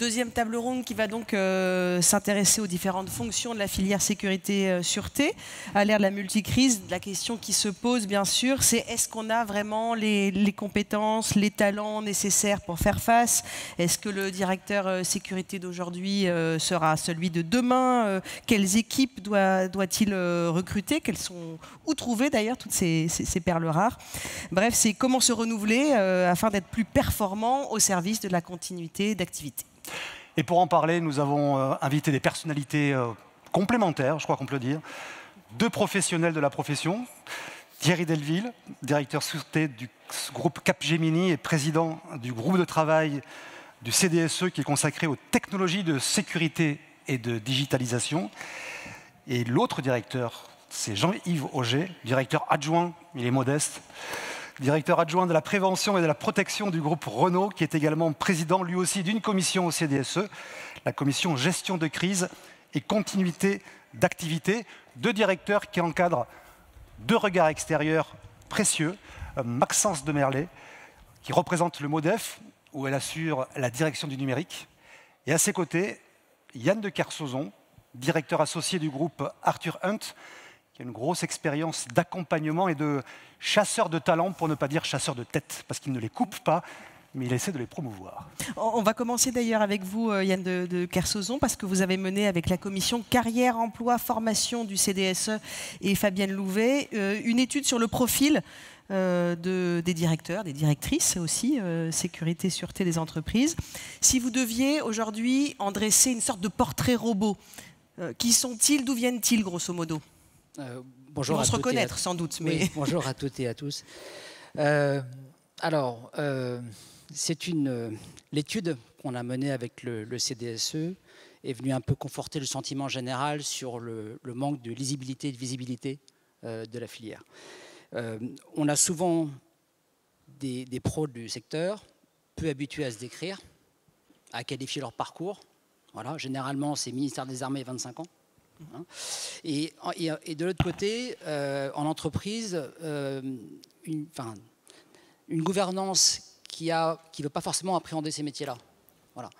Deuxième table ronde qui va donc s'intéresser aux différentes fonctions de la filière sécurité-sûreté. À l'ère de la multicrise, la question qui se pose, bien sûr, c'est est-ce qu'on a vraiment les compétences, les talents nécessaires pour faire face? Est-ce que le directeur sécurité d'aujourd'hui sera celui de demain? Quelles équipes doit-il recruter? Où trouver d'ailleurs toutes ces perles rares? Bref, c'est comment se renouveler afin d'être plus performant au service de la continuité d'activité. Et pour en parler, nous avons invité des personnalités complémentaires, je crois qu'on peut le dire, deux professionnels de la profession. Thierry Delville, directeur sûreté du groupe Capgemini et président du groupe de travail du CDSE qui est consacré aux technologies de sécurité et de digitalisation. Et l'autre directeur, c'est Jean-Yves Auger, directeur adjoint, il est modeste, directeur adjoint de la prévention et de la protection du groupe Renault, qui est également président lui aussi d'une commission au CDSE, la commission gestion de crise et continuité d'activité. Deux directeurs qui encadrent deux regards extérieurs précieux. Maxence Demerlet, qui représente le MODEF, où elle assure la direction du numérique. Et à ses côtés, Yann de Kersauzon, directeur associé du groupe Arthur Hunt, qui a une grosse expérience d'accompagnement et de chasseur de talents, pour ne pas dire chasseur de tête, parce qu'il ne les coupe pas, mais il essaie de les promouvoir. On va commencer d'ailleurs avec vous, Yann de Kersauzon, parce que vous avez mené avec la commission Carrière, Emploi, Formation du CDSE et Fabienne Louvet une étude sur le profil des directeurs, des directrices aussi, sécurité, sûreté des entreprises. Si vous deviez aujourd'hui en dresser une sorte de portrait robot, qui sont-ils, d'où viennent-ils grosso modo? Bonjour. Ils vont se reconnaître sans doute. Mais... Oui, bonjour à toutes et à tous. C'est l'étude qu'on a menée avec le CDSE est venue un peu conforter le sentiment général sur le manque de lisibilité et de visibilité de la filière. On a souvent des pros du secteur, peu habitués à se décrire, à qualifier leur parcours. Voilà, généralement, c'est ministère des Armées, 25 ans. Et de l'autre côté, en entreprise, une gouvernance qui ne veut pas forcément appréhender ces métiers-là. Voilà.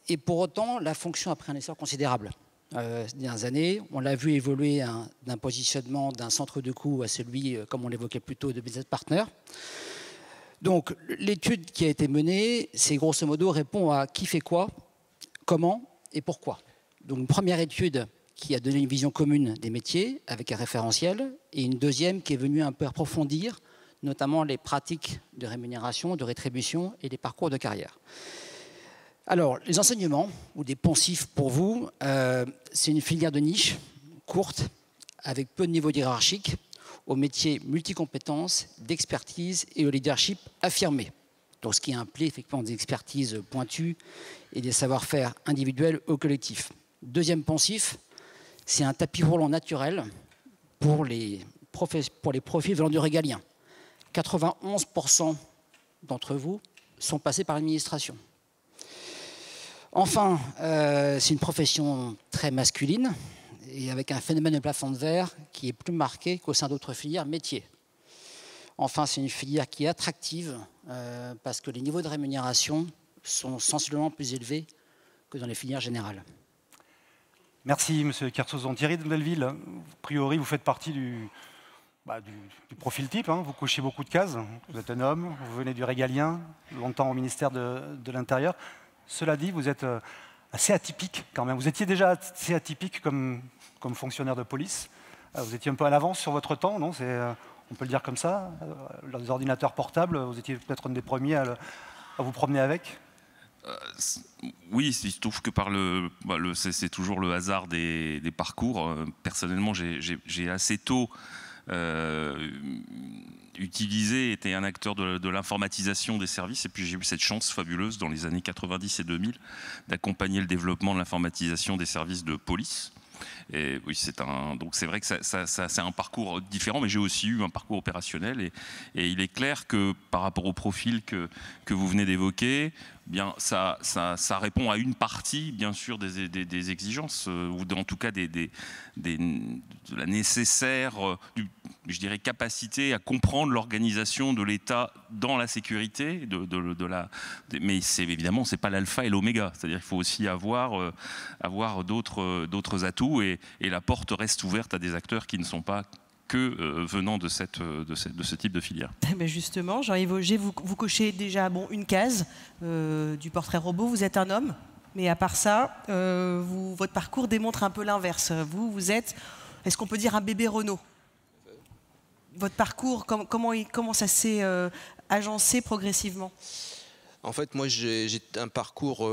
Et pour autant, la fonction a pris un essor considérable. Ces dernières années, on l'a vu évoluer d'un positionnement d'un centre de coût à celui, comme on l'évoquait plus tôt, de business partner. Donc, l'étude qui a été menée, c'est grosso modo répond à qui fait quoi, comment et pourquoi. Donc, une première étude qui a donné une vision commune des métiers avec un référentiel, et une deuxième qui est venue un peu approfondir, notamment les pratiques de rémunération, de rétribution et les parcours de carrière. Alors, les enseignements, ou des poncifs pour vous, c'est une filière de niche, courte, avec peu de niveau hiérarchique, aux métiers multicompétences, d'expertise et au leadership affirmé. Donc, ce qui implique effectivement des expertises pointues et des savoir-faire individuels ou collectifs. Deuxième poncif, c'est un tapis roulant naturel pour les profils venant du régalien. 91% d'entre vous sont passés par l'administration. Enfin, c'est une profession très masculine et avec un phénomène de plafond de verre qui est plus marqué qu'au sein d'autres filières métiers. Enfin, c'est une filière qui est attractive parce que les niveaux de rémunération sont sensiblement plus élevés que dans les filières générales. Merci, M. Kersauzon. Thierry de Delville, a priori, vous faites partie du profil type, hein. Vous cochez beaucoup de cases. Vous êtes un homme, vous venez du régalien, longtemps au ministère de l'Intérieur. Cela dit, vous êtes assez atypique quand même. Vous étiez déjà assez atypique comme fonctionnaire de police. Vous étiez un peu à l'avance sur votre temps, non? On peut le dire comme ça. Les ordinateurs portables, vous étiez peut-être un des premiers à vous promener avec. Oui, il se trouve que c'est toujours le hasard des parcours. Personnellement, j'ai assez tôt été un acteur de l'informatisation des services, et puis j'ai eu cette chance fabuleuse dans les années 90 et 2000 d'accompagner le développement de l'informatisation des services de police. Et oui, donc c'est vrai que c'est un parcours différent, mais j'ai aussi eu un parcours opérationnel, et il est clair que par rapport au profil que vous venez d'évoquer, bien ça répond à une partie, bien sûr, des exigences, ou en tout cas de la nécessaire je dirais, capacité à comprendre l'organisation de l'État dans la sécurité, mais évidemment, ce n'est pas l'alpha et l'oméga. C'est-à-dire qu'il faut aussi avoir d'autres atouts, et la porte reste ouverte à des acteurs qui ne sont pas que venant de ce type de filière. Mais justement, Jean-Yves Auger, vous cochez déjà une case du portrait robot, vous êtes un homme, mais à part ça, votre parcours démontre un peu l'inverse. Vous êtes, est-ce qu'on peut dire, un bébé Renault? Votre parcours, comment ça s'est agencé progressivement? En fait, moi, j'ai un parcours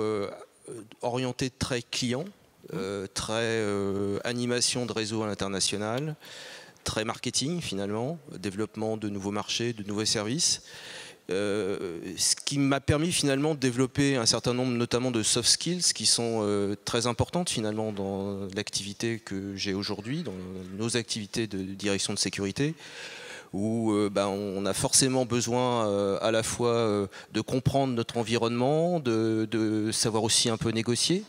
orienté très client, très animation de réseau à l'international, très marketing finalement, développement de nouveaux marchés, de nouveaux services. Ce qui m'a permis finalement de développer un certain nombre notamment de soft skills qui sont très importantes finalement dans l'activité que j'ai aujourd'hui, dans nos activités de direction de sécurité, où on a forcément besoin à la fois de comprendre notre environnement, de savoir aussi un peu négocier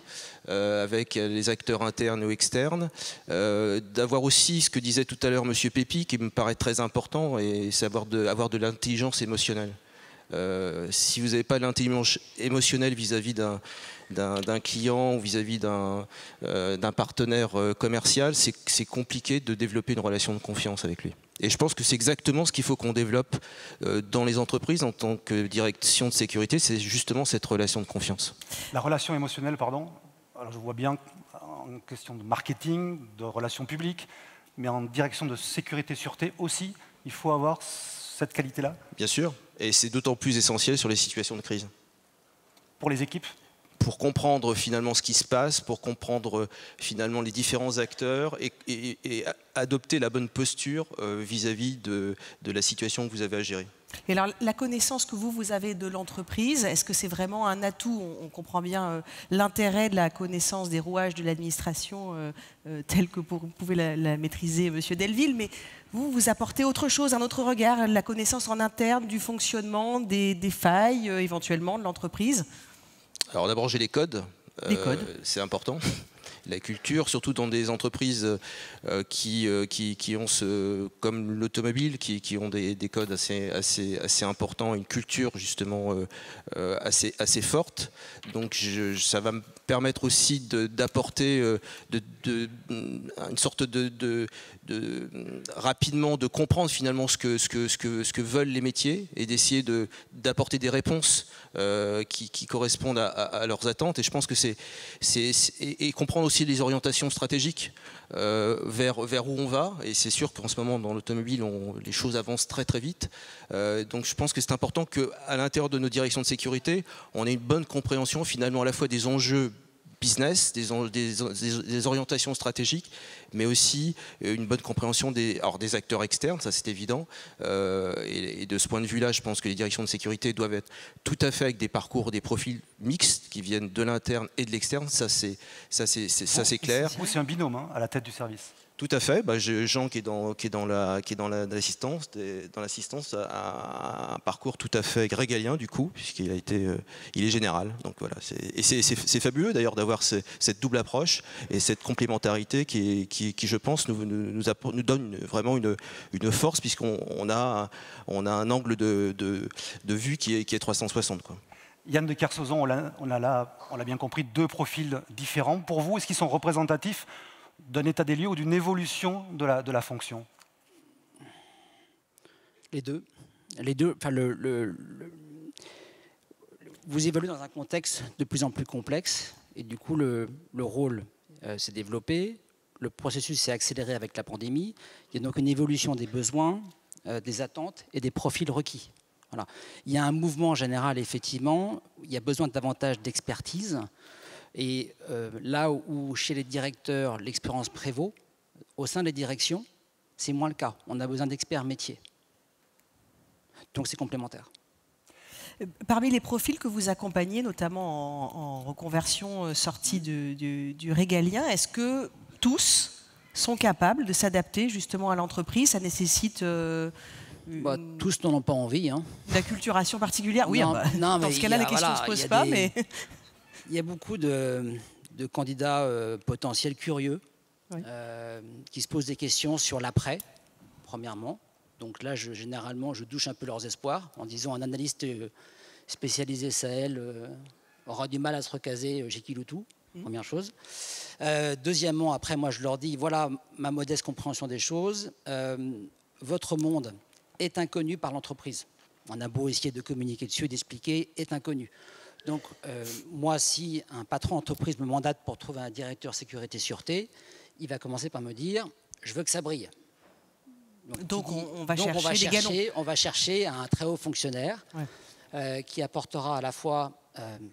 avec les acteurs internes ou externes, d'avoir aussi ce que disait tout à l'heure Monsieur Pépi, qui me paraît très important, et c'est avoir de l'intelligence émotionnelle. Si vous n'avez pas l'intelligence émotionnelle vis-à-vis d'un client ou vis-à-vis d'un partenaire commercial, c'est compliqué de développer une relation de confiance avec lui. Et je pense que c'est exactement ce qu'il faut qu'on développe dans les entreprises en tant que direction de sécurité, c'est justement cette relation de confiance. La relation émotionnelle, pardon, alors je vois bien en question de marketing, de relations publiques, mais en direction de sécurité-sûreté aussi, il faut avoir cette qualité-là? Bien sûr, et c'est d'autant plus essentiel sur les situations de crise. Pour les équipes? Pour comprendre finalement ce qui se passe, pour comprendre finalement les différents acteurs et adopter la bonne posture vis-à-vis de la situation que vous avez à gérer. Et alors, la connaissance que vous avez de l'entreprise, est-ce que c'est vraiment un atout? On comprend bien l'intérêt de la connaissance des rouages de l'administration telle que vous pouvez la maîtriser, Monsieur Delville, mais vous apportez autre chose, un autre regard, la connaissance en interne du fonctionnement, des failles éventuellement de l'entreprise? Alors d'abord, j'ai les codes. Les codes. C'est important. La culture, surtout dans des entreprises qui ont comme l'automobile, qui ont des codes assez importants, une culture justement assez forte. Donc ça va me permettre aussi d'apporter une sorte rapidement de comprendre finalement ce que veulent les métiers et d'essayer d'apporter des réponses qui correspondent à leurs attentes. Et je pense que et comprendre aussi les orientations stratégiques vers où on va. Et c'est sûr qu'en ce moment dans l'automobile les choses avancent très très vite. Donc je pense que c'est important qu'à l'intérieur de nos directions de sécurité, on ait une bonne compréhension finalement à la fois des enjeux business, des orientations stratégiques, mais aussi une bonne compréhension des acteurs externes, ça c'est évident. Et de ce point de vue-là, je pense que les directions de sécurité doivent être tout à fait avec des parcours, des profils mixtes qui viennent de l'interne et de l'externe, ça c'est clair. C'est un binôme à la tête du service. Tout à fait. Jean qui est dans l'assistance a un parcours tout à fait régalien du coup, puisqu'il il est général. Donc voilà, c'est fabuleux d'ailleurs d'avoir cette double approche et cette complémentarité qui je pense nous donne vraiment une force, puisqu'on a un angle de vue qui est 360 quoi. Yann de Kersozon, on l'a bien compris, deux profils différents. Pour vous, est-ce qu'ils sont représentatifs d'un état des lieux ou d'une évolution de la fonction? Les deux. Enfin, vous évoluez dans un contexte de plus en plus complexe et du coup le rôle s'est développé, le processus s'est accéléré avec la pandémie. Il y a donc une évolution des besoins, des attentes et des profils requis. Voilà. Il y a un mouvement général, effectivement, il y a besoin de davantage d'expertise. Et là où chez les directeurs, l'expérience prévaut, au sein des directions, c'est moins le cas. On a besoin d'experts métiers. Donc c'est complémentaire. Parmi les profils que vous accompagnez, notamment en reconversion sortie du régalien, est-ce que tous sont capables de s'adapter justement à l'entreprise? Ça nécessite... tous n'en ont pas envie. Hein. D'acculturation particulière? Oui, dans ce cas-là, la question ne se pose pas. Mais... Il y a beaucoup de candidats potentiels curieux qui se posent des questions sur l'après premièrement. Donc là, généralement, je douche un peu leurs espoirs en disant un analyste spécialisé Sahel aura du mal à se recaser chez Kiloutou, première chose. Deuxièmement, après, moi, je leur dis, voilà ma modeste compréhension des choses. Votre monde est inconnu par l'entreprise. On a beau essayer de communiquer dessus, d'expliquer, est inconnu. Donc, moi, si un patron d'entreprise me mandate pour trouver un directeur sécurité-sûreté, il va commencer par me dire, je veux que ça brille. Donc on va chercher un très haut fonctionnaire qui apportera à la fois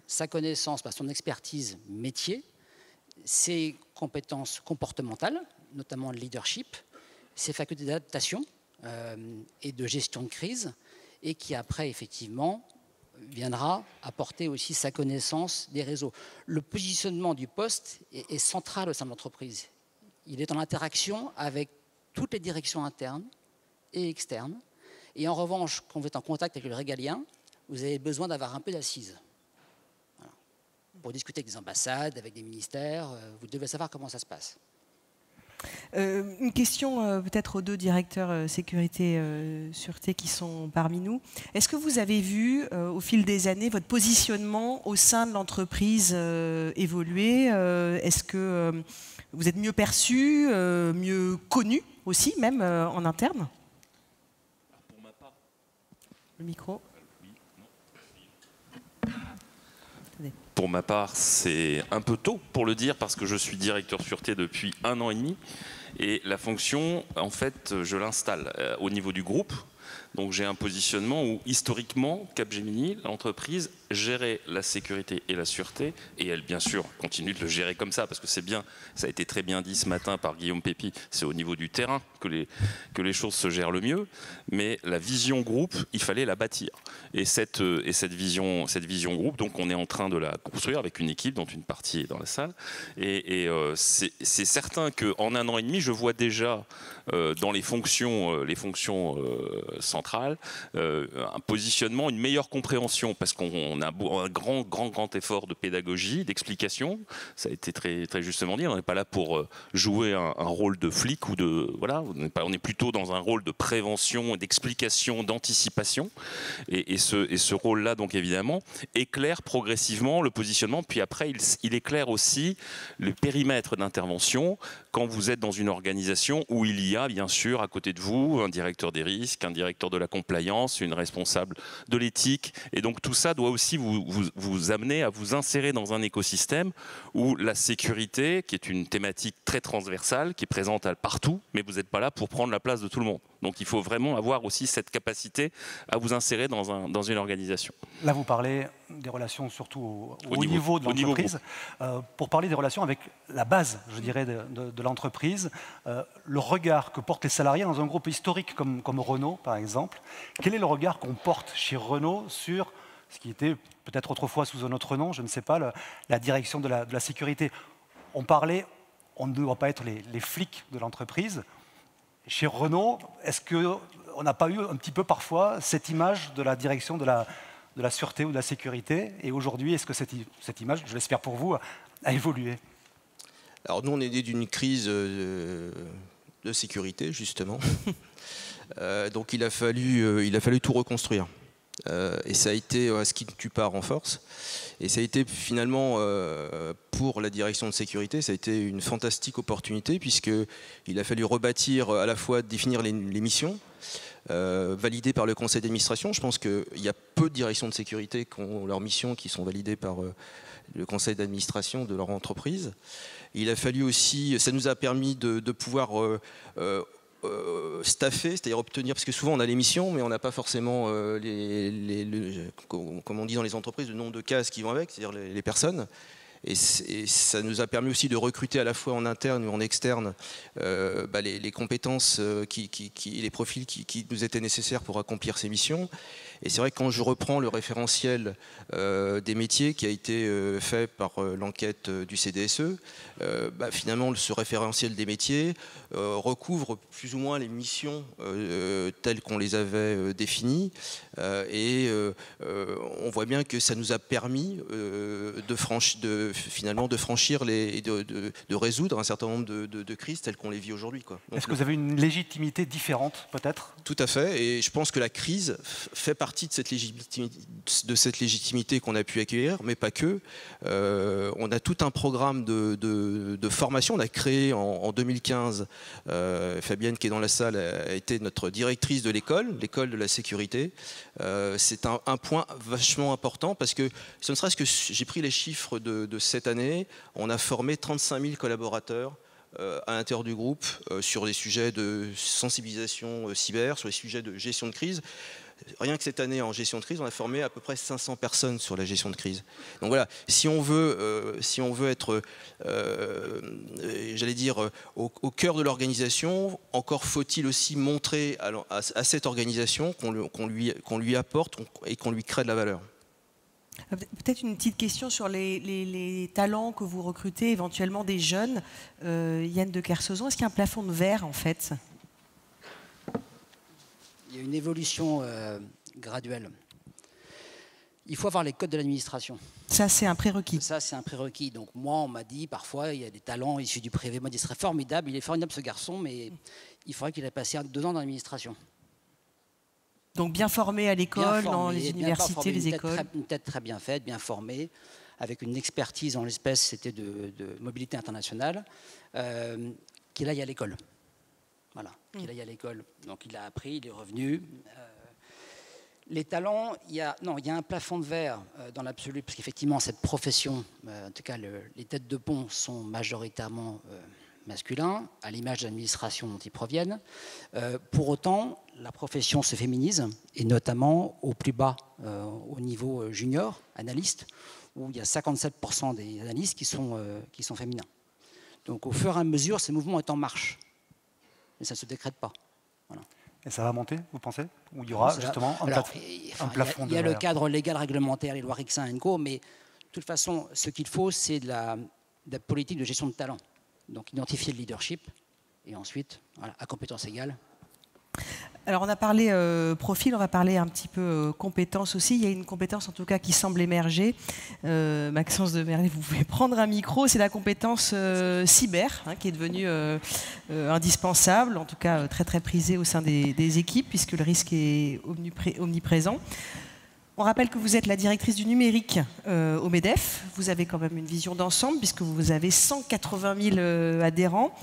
sa connaissance, son expertise métier, ses compétences comportementales, notamment le leadership, ses facultés d'adaptation et de gestion de crise, et qui après, effectivement, viendra apporter aussi sa connaissance des réseaux. Le positionnement du poste est central au sein de l'entreprise. Il est en interaction avec toutes les directions internes et externes. Et en revanche, quand vous êtes en contact avec le régalien, vous avez besoin d'avoir un peu d'assises. Voilà. Pour discuter avec des ambassades, avec des ministères, vous devez savoir comment ça se passe. Une question peut-être aux deux directeurs sécurité sûreté qui sont parmi nous. Est-ce que vous avez vu au fil des années votre positionnement au sein de l'entreprise évoluer? Est-ce que vous êtes mieux perçu, mieux connu aussi, même en interne? Pour ma part. Le micro. Pour ma part, c'est un peu tôt pour le dire parce que je suis directeur sûreté depuis 1 an et demi et la fonction, en fait, je l'installe au niveau du groupe. Donc j'ai un positionnement où historiquement, Capgemini, l'entreprise, gérait la sécurité et la sûreté, et elle bien sûr continue de le gérer comme ça, parce que c'est bien, ça a été très bien dit ce matin par Guillaume Pépi, c'est au niveau du terrain que les choses se gèrent le mieux, mais la vision groupe, il fallait la bâtir. Et cette vision groupe, donc on est en train de la construire avec une équipe dont une partie est dans la salle, et c'est certain qu'en 1 an et demi, je vois déjà dans les fonctions centrales, un positionnement, une meilleure compréhension, parce qu'on a un grand effort de pédagogie, d'explication. Ça a été très, très justement dit. On n'est pas là pour jouer un rôle de flic ou de voilà. On est plutôt dans un rôle de prévention, d'explication, d'anticipation. Et ce rôle-là, donc évidemment, éclaire progressivement le positionnement. Puis après, il éclaire aussi le périmètre d'intervention quand vous êtes dans une organisation où il y a bien sûr à côté de vous un directeur des risques, un directeur de la compliance, une responsable de l'éthique. Et donc tout ça doit aussi vous amener à vous insérer dans un écosystème où la sécurité, qui est une thématique très transversale, qui est présente partout, mais vous n'êtes pas là pour prendre la place de tout le monde. Donc il faut vraiment avoir aussi cette capacité à vous insérer dans une organisation. Là, vous parlez des relations surtout au niveau de l'entreprise. Pour parler des relations avec la base, je dirais, de l'entreprise, le regard que portent les salariés dans un groupe historique comme Renault, par exemple, quel est le regard qu'on porte chez Renault sur ce qui était peut-être autrefois sous un autre nom, je ne sais pas, la direction de la sécurité? On ne doit pas être les flics de l'entreprise. Chez Renault, est-ce qu'on n'a pas eu un petit peu parfois cette image de la direction de la sûreté ou de la sécurité? Et aujourd'hui, est-ce que cette image, je l'espère pour vous, a évolué? Alors nous, on est né d'une crise de sécurité, justement. Donc il a fallu tout reconstruire. Et ça a été ce qui tue pas renforce. Et ça a été finalement, pour la direction de sécurité, ça a été une fantastique opportunité, puisqu'il a fallu rebâtir, à la fois définir les missions, validées par le conseil d'administration. Je pense qu'il y a peu de directions de sécurité qui ont leurs missions qui sont validées par le conseil d'administration de leur entreprise. Il a fallu aussi, ça nous a permis de pouvoir staffer, c'est-à-dire obtenir, parce que souvent on a les missions, mais on n'a pas forcément, comme on dit dans les entreprises, le nombre de cases qui vont avec, c'est-à-dire les personnes. Et ça nous a permis aussi de recruter à la fois en interne ou en externe les compétences, les profils qui nous étaient nécessaires pour accomplir ces missions. Et c'est vrai que quand je reprends le référentiel des métiers qui a été fait par l'enquête du CDSE, finalement ce référentiel des métiers recouvre plus ou moins les missions telles qu'on les avait définies. Et on voit bien que ça nous a permis finalement de franchir et de résoudre un certain nombre de crises telles qu'on les vit aujourd'hui. Est-ce que vous avez une légitimité différente, peut-être? Tout à fait, et je pense que la crise fait partie de cette légitimité qu'on a pu accueillir, mais pas que. On a tout un programme de formation. On a créé en 2015, Fabienne qui est dans la salle a été notre directrice de l'école de la sécurité. C'est un point vachement important parce que ce ne serait-ce que j'ai pris les chiffres de cette année, on a formé 35 000 collaborateurs à l'intérieur du groupe sur des sujets de sensibilisation cyber, sur les sujets de gestion de crise. Rien que cette année en gestion de crise, on a formé à peu près 500 personnes sur la gestion de crise. Donc voilà, si on veut être, j'allais dire, au cœur de l'organisation, encore faut-il aussi montrer à cette organisation qu'on lui apporte et qu'on lui crée de la valeur. Peut-être une petite question sur les talents que vous recrutez, éventuellement des jeunes. Yann de Kersozon, est-ce qu'il y a un plafond de verre en fait? Il y a une évolution graduelle. Il faut avoir les codes de l'administration. Ça, c'est un prérequis. Ça, c'est un prérequis. Donc moi, on m'a dit, parfois, il y a des talents issus du privé. Moi, il serait formidable, il est formidable ce garçon, mais il faudrait qu'il ait passé 2 ans dans l'administration. Donc bien formé à l'école, dans les universités, les écoles. Une tête très bien faite, bien formée, avec une expertise, en l'espèce, c'était de mobilité internationale, qu'il aille à l'école. Voilà, qu'il aille à l'école. Donc il a appris, il est revenu. Les talents, il y a un plafond de verre dans l'absolu, parce qu'effectivement, cette profession, en tout cas les têtes de pont, sont majoritairement masculins, à l'image de l'administration dont ils proviennent. Pour autant, la profession se féminise, et notamment au plus bas, au niveau junior, analyste, où il y a 57% des analystes qui sont féminins. Donc au fur et à mesure, ces mouvements sont en marche. Mais ça ne se décrète pas. Voilà. Et ça va monter, vous pensez? Ou il y aura justement un plafond de verre? Il y a le cadre légal réglementaire, les lois Rixin & Co, mais de toute façon, ce qu'il faut, c'est de la politique de gestion de talent. Donc identifier le leadership, et ensuite, voilà, à compétence égale. Alors on a parlé profil, on va parler un petit peu compétences aussi. Il y a une compétence en tout cas qui semble émerger. Maxence de Merlet, vous pouvez prendre un micro. C'est la compétence cyber qui est devenue indispensable, en tout cas très très prisée au sein des équipes puisque le risque est omniprésent. On rappelle que vous êtes la directrice du numérique au MEDEF. Vous avez quand même une vision d'ensemble puisque vous avez 180 000 adhérents.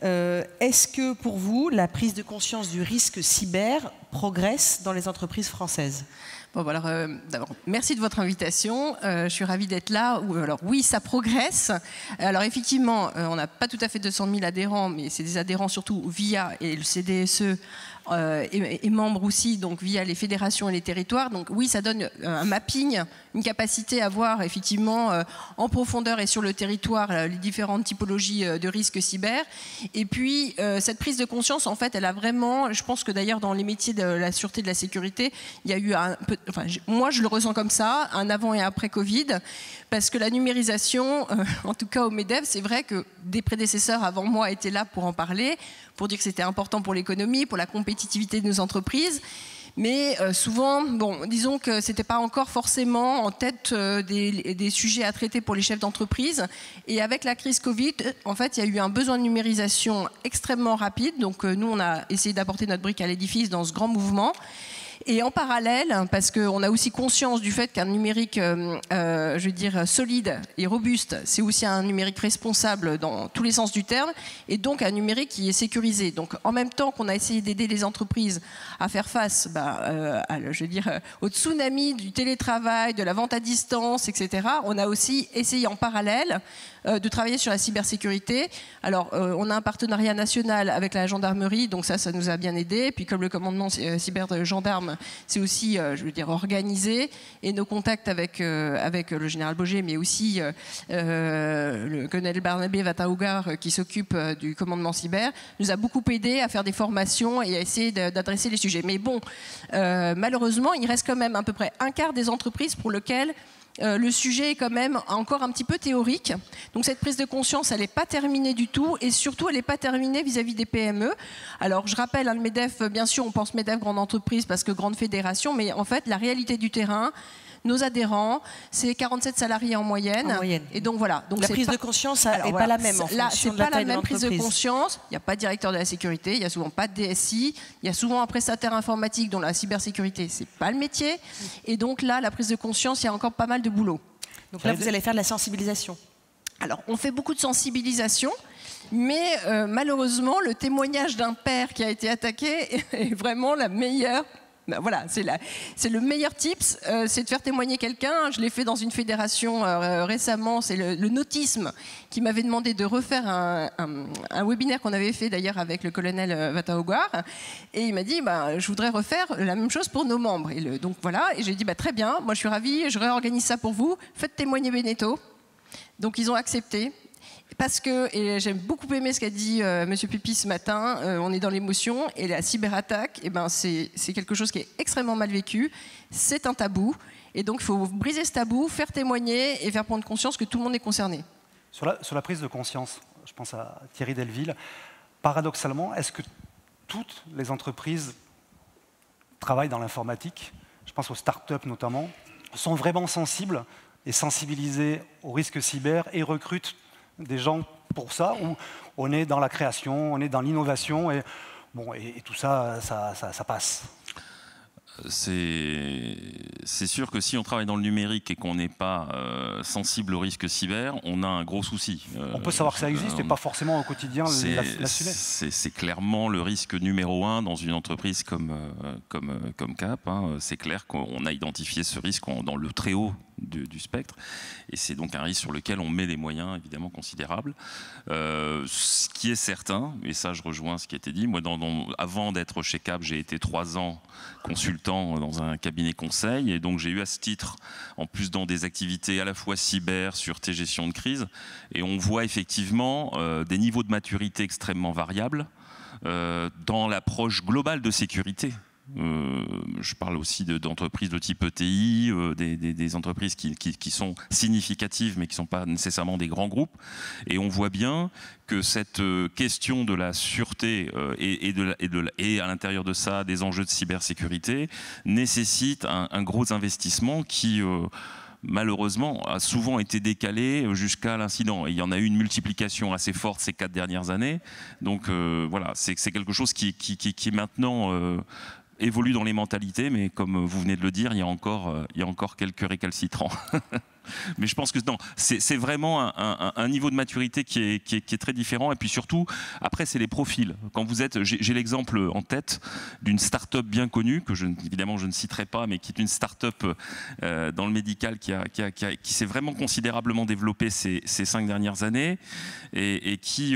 Est-ce que pour vous, la prise de conscience du risque cyber progresse dans les entreprises françaises? Bon, alors, d'abord, merci de votre invitation. Je suis ravie d'être là. Alors, oui, ça progresse. Alors, effectivement, on n'a pas tout à fait 200 000 adhérents, mais c'est des adhérents surtout via, et le CDSE est membre aussi, donc via les fédérations et les territoires. Donc, oui, ça donne un mapping, une capacité à voir, effectivement, en profondeur et sur le territoire, les différentes typologies de risques cyber. Et puis, cette prise de conscience, en fait, elle a vraiment, je pense que d'ailleurs, dans les métiers de la sûreté, de la sécurité, il y a eu un peu, enfin, moi je le ressens comme ça, un avant et après Covid, parce que la numérisation, en tout cas au MEDEF, c'est vrai que des prédécesseurs avant moi étaient là pour en parler, pour dire que c'était important pour l'économie, pour la compétitivité de nos entreprises. Mais souvent, bon, disons que ce n'était pas encore forcément en tête des sujets à traiter pour les chefs d'entreprise. Et avec la crise Covid, en fait, il y a eu un besoin de numérisation extrêmement rapide. Donc nous, on a essayé d'apporter notre brique à l'édifice dans ce grand mouvement. Et en parallèle, parce qu'on a aussi conscience du fait qu'un numérique, je veux dire, solide et robuste, c'est aussi un numérique responsable dans tous les sens du terme, et donc un numérique qui est sécurisé. Donc en même temps qu'on a essayé d'aider les entreprises à faire face, je veux dire, au tsunami du télétravail, de la vente à distance, etc., on a aussi essayé en parallèle de travailler sur la cybersécurité. Alors, on a un partenariat national avec la gendarmerie, donc ça nous a bien aidé. Puis comme le commandement cyber de gendarme, c'est aussi, je veux dire, organisé. Et nos contacts avec le général Boger, mais aussi le colonel Barnabé Vataougar, qui s'occupe du commandement cyber, nous a beaucoup aidé à faire des formations et à essayer d'adresser les sujets. Mais bon, malheureusement, il reste quand même à peu près un quart des entreprises pour lesquelles le sujet est quand même encore un petit peu théorique. Donc cette prise de conscience, elle n'est pas terminée du tout, et surtout elle n'est pas terminée vis-à-vis des PME. Alors je rappelle, le MEDEF, bien sûr on pense MEDEF grande entreprise parce que grande fédération, mais en fait la réalité du terrain Nos adhérents, c'est 47 salariés en moyenne. Et donc voilà. Donc la prise de conscience n'est pas la même. Là, c'est pas la même prise de conscience. Il n'y a pas de directeur de la sécurité, il n'y a souvent pas de DSI, il y a souvent un prestataire informatique dont la cybersécurité, c'est pas le métier. Et donc là, la prise de conscience, il y a encore pas mal de boulot. Donc là, vous allez faire de la sensibilisation. Alors, on fait beaucoup de sensibilisation. Mais malheureusement, le témoignage d'un père qui a été attaqué est vraiment la meilleure. Ben voilà, c'est le meilleur tips, c'est de faire témoigner quelqu'un. Je l'ai fait dans une fédération récemment, c'est le nautisme qui m'avait demandé de refaire un webinaire qu'on avait fait d'ailleurs avec le colonel Vataogwar. Et il m'a dit, je voudrais refaire la même chose pour nos membres. Et donc voilà, et j'ai dit, très bien, moi je suis ravie, je réorganise ça pour vous, faites témoigner Beneteau. Donc ils ont accepté. Parce que, et j'ai beaucoup aimé ce qu'a dit M. Pipi ce matin, on est dans l'émotion, et la cyberattaque, c'est quelque chose qui est extrêmement mal vécu, c'est un tabou, et donc il faut briser ce tabou, faire témoigner et faire prendre conscience que tout le monde est concerné. Sur la prise de conscience, je pense à Thierry Delville, paradoxalement, est-ce que toutes les entreprises travaillent dans l'informatique, je pense aux startups notamment, sont vraiment sensibles et sensibilisées aux risques cyber et recrutent des gens pour ça, où on est dans la création, on est dans l'innovation, et tout ça, ça passe. C'est sûr que si on travaille dans le numérique et qu'on n'est pas sensible au risque cyber, on a un gros souci. On peut savoir que ça existe et pas forcément au quotidien l'assumer. C'est clairement le risque numéro 1 dans une entreprise comme Cap. C'est clair qu'on a identifié ce risque dans le très haut du spectre, et c'est donc un risque sur lequel on met des moyens évidemment considérables. Ce qui est certain, et ça je rejoins ce qui a été dit, moi avant d'être chez Cap, j'ai été 3 ans consultant dans un cabinet conseil, et donc j'ai eu à ce titre, en plus dans des activités à la fois cyber, sûreté, gestion de crise, et on voit effectivement des niveaux de maturité extrêmement variables dans l'approche globale de sécurité. Je parle aussi d'entreprises de type ETI, des entreprises qui sont significatives mais qui ne sont pas nécessairement des grands groupes. Et on voit bien que cette question de la sûreté et à l'intérieur de ça des enjeux de cybersécurité nécessite un gros investissement qui malheureusement a souvent été décalé jusqu'à l'incident. Et il y en a eu une multiplication assez forte ces 4 dernières années. Donc voilà, c'est quelque chose qui maintenant évolue dans les mentalités, mais comme vous venez de le dire, il y a encore quelques récalcitrants. Mais je pense que non, c'est vraiment un niveau de maturité qui est très différent. Et puis surtout, après, c'est les profils. Quand vous êtes, j'ai l'exemple en tête d'une start-up bien connue, que évidemment je ne citerai pas, mais qui est une start-up dans le médical qui s'est vraiment considérablement développée ces 5 dernières années, et qui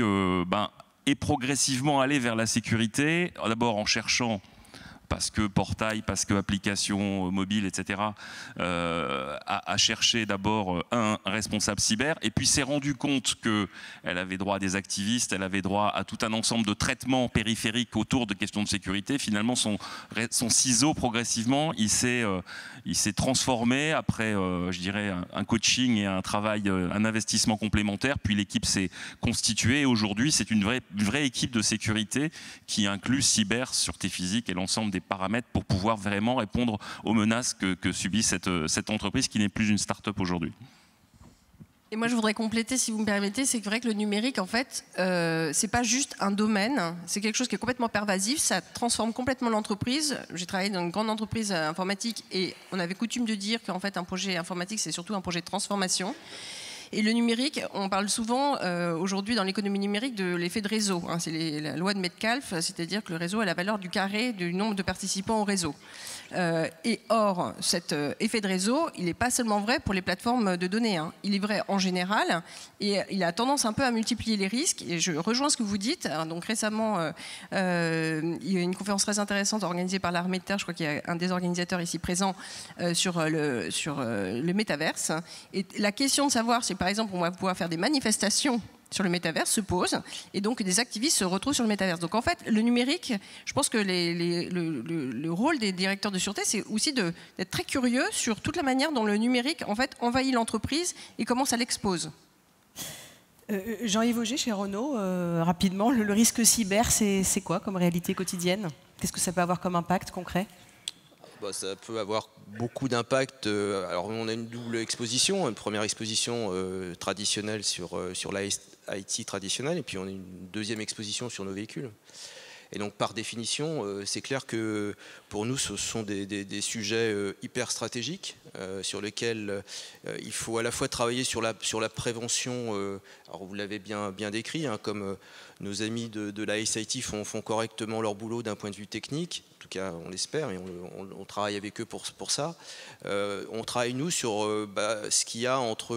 est progressivement allée vers la sécurité, d'abord en cherchant, parce que portail, parce que application mobile, etc., a cherché d'abord un responsable cyber, et puis s'est rendu compte qu'elle avait droit à des activistes, elle avait droit à tout un ensemble de traitements périphériques autour de questions de sécurité. Finalement, son ciseau, progressivement, il s'est transformé après, je dirais, un coaching et un travail, un investissement complémentaire, puis l'équipe s'est constituée, et aujourd'hui, c'est une vraie équipe de sécurité qui inclut cyber, sûreté physique et l'ensemble des paramètres pour pouvoir vraiment répondre aux menaces que subit cette entreprise qui n'est plus une start-up aujourd'hui. Et moi, je voudrais compléter, si vous me permettez, c'est vrai que le numérique, en fait, c'est pas juste un domaine, c'est quelque chose qui est complètement pervasif, ça transforme complètement l'entreprise. J'ai travaillé dans une grande entreprise informatique et on avait coutume de dire qu'en fait, un projet informatique, c'est surtout un projet de transformation. Et le numérique, on parle souvent aujourd'hui dans l'économie numérique de l'effet de réseau. C'est la loi de Metcalfe, c'est-à-dire que le réseau a la valeur du carré du nombre de participants au réseau. Et or, cet effet de réseau, il n'est pas seulement vrai pour les plateformes de données. Il est vrai en général, et il a tendance un peu à multiplier les risques. Et je rejoins ce que vous dites. Donc récemment, il y a une conférence très intéressante organisée par l'Armée de Terre. Je crois qu'il y a un des organisateurs ici présent sur le métaverse. Et la question de savoir si, par exemple, on va pouvoir faire des manifestations sur le métaverse se pose, et donc des activistes se retrouvent sur le métaverse. Donc en fait, le numérique, je pense que le rôle des directeurs de sûreté, c'est aussi d'être très curieux sur toute la manière dont le numérique en fait envahit l'entreprise et comment ça l'expose. Jean-Yves Auger, chez Renault, rapidement, le risque cyber, c'est quoi comme réalité quotidienne? Qu'est-ce que ça peut avoir comme impact concret? Bah, ça peut avoir beaucoup d'impact. Alors on a une double exposition, une première exposition traditionnelle sur l'IT traditionnel, et puis on a une deuxième exposition sur nos véhicules. Et donc par définition, c'est clair que pour nous, ce sont des sujets hyper stratégiques sur lesquels il faut à la fois travailler sur la prévention. Alors vous l'avez bien décrit, hein, comme nos amis de la SIT font correctement leur boulot d'un point de vue technique. En tout cas, on l'espère, et on travaille avec eux pour ça. On travaille nous sur ce qu'il y a entre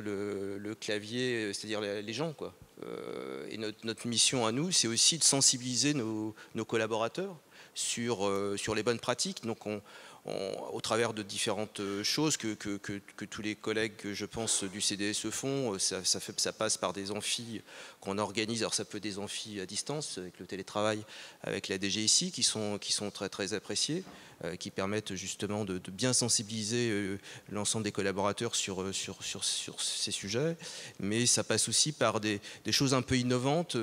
le clavier, c'est-à-dire les gens, quoi. Et notre mission à nous, c'est aussi de sensibiliser nos collaborateurs sur les bonnes pratiques. Donc au travers de différentes choses que tous les collègues, je pense, du CDSE font, ça passe par des amphis qu'on organise. Alors ça peut être des amphis à distance, avec le télétravail, avec la DGIC, qui sont très très appréciés, qui permettent justement de bien sensibiliser l'ensemble des collaborateurs sur ces sujets. Mais ça passe aussi par des choses un peu innovantes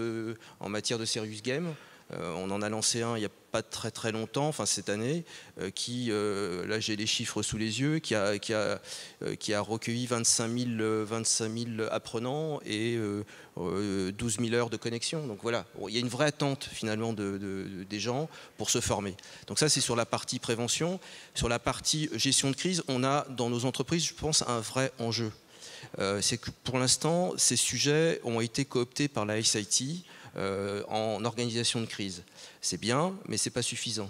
en matière de serious game. On en a lancé un il n'y a pas très très longtemps, enfin cette année, là j'ai les chiffres sous les yeux, qui a recueilli 25 000 apprenants et 12 000 heures de connexion. Donc voilà, il y a une vraie attente finalement des gens pour se former. Donc ça c'est sur la partie prévention. Sur la partie gestion de crise, on a dans nos entreprises, je pense, un vrai enjeu. C'est que pour l'instant, ces sujets ont été cooptés par la SIT en organisation de crise. C'est bien, mais ce n'est pas suffisant.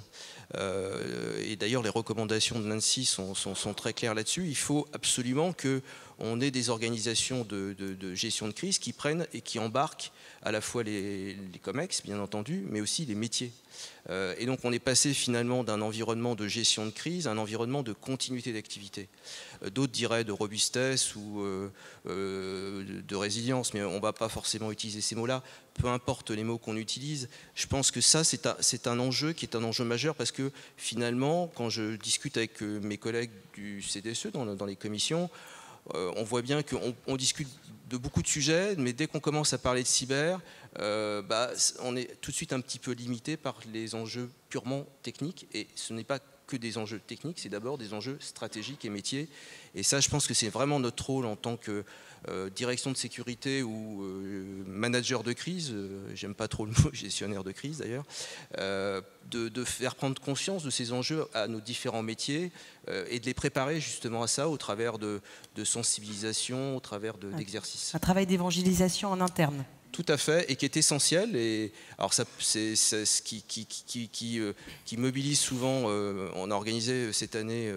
Et d'ailleurs, les recommandations de l'ANSSI sont très claires là-dessus. Il faut absolument qu'on ait des organisations de gestion de crise qui prennent et qui embarquent à la fois les COMEX, bien entendu, mais aussi les métiers. Et donc on est passé finalement d'un environnement de gestion de crise à un environnement de continuité d'activité. D'autres diraient de robustesse ou de résilience, mais on ne va pas forcément utiliser ces mots-là. Peu importe les mots qu'on utilise, je pense que ça c'est un enjeu qui est un enjeu majeur, parce que finalement, quand je discute avec mes collègues du CDSE dans les commissions, on voit bien qu'on discute de beaucoup de sujets, mais dès qu'on commence à parler de cyber, on est tout de suite un petit peu limité par les enjeux purement techniques, et ce n'est pas que des enjeux techniques, c'est d'abord des enjeux stratégiques et métiers. Et ça, je pense que c'est vraiment notre rôle en tant que direction de sécurité ou manager de crise, j'aime pas trop le mot gestionnaire de crise d'ailleurs, de faire prendre conscience de ces enjeux à nos différents métiers et de les préparer justement à ça au travers de sensibilisation, au travers d'exercices. Un travail d'évangélisation en interne. Tout à fait, et qui est essentiel. Et alors c'est ce qui mobilise souvent. On a organisé cette année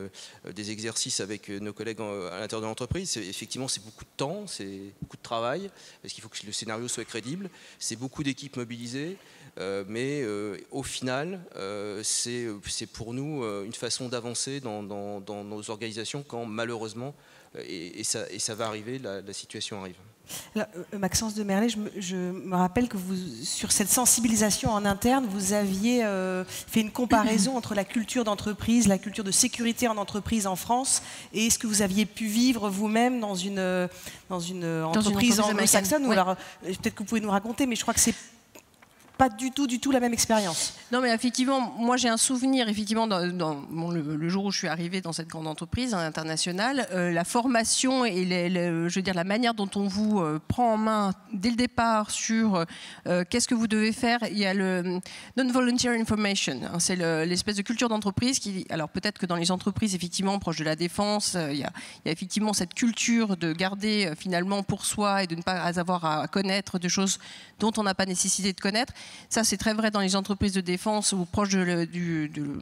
des exercices avec nos collègues à l'intérieur de l'entreprise. Effectivement, c'est beaucoup de temps, c'est beaucoup de travail, parce qu'il faut que le scénario soit crédible. C'est beaucoup d'équipes mobilisées, mais au final, c'est pour nous une façon d'avancer dans nos organisations quand malheureusement, et ça va arriver, la situation arrive. Alors, Maxence de Merlet, je me rappelle que vous, sur cette sensibilisation en interne, vous aviez fait une comparaison entre la culture d'entreprise, la culture de sécurité en entreprise en France, et ce que vous aviez pu vivre vous-même dans une entreprise anglo-saxonne. Oui. Alors, peut-être que vous pouvez nous raconter, mais je crois que c'est pas du tout la même expérience. Non, mais effectivement, moi j'ai un souvenir, effectivement, le jour où je suis arrivée dans cette grande entreprise internationale, la formation et je veux dire, la manière dont on vous prend en main dès le départ sur qu'est-ce que vous devez faire. Il y a le non-volunteer information, hein, c'est l'espèce de culture d'entreprise qui, alors peut-être que dans les entreprises, effectivement, proches de la défense, il y a effectivement cette culture de garder finalement pour soi et de ne pas avoir à connaître de choses dont on n'a pas nécessité de connaître. Ça, c'est très vrai dans les entreprises de défense ou proches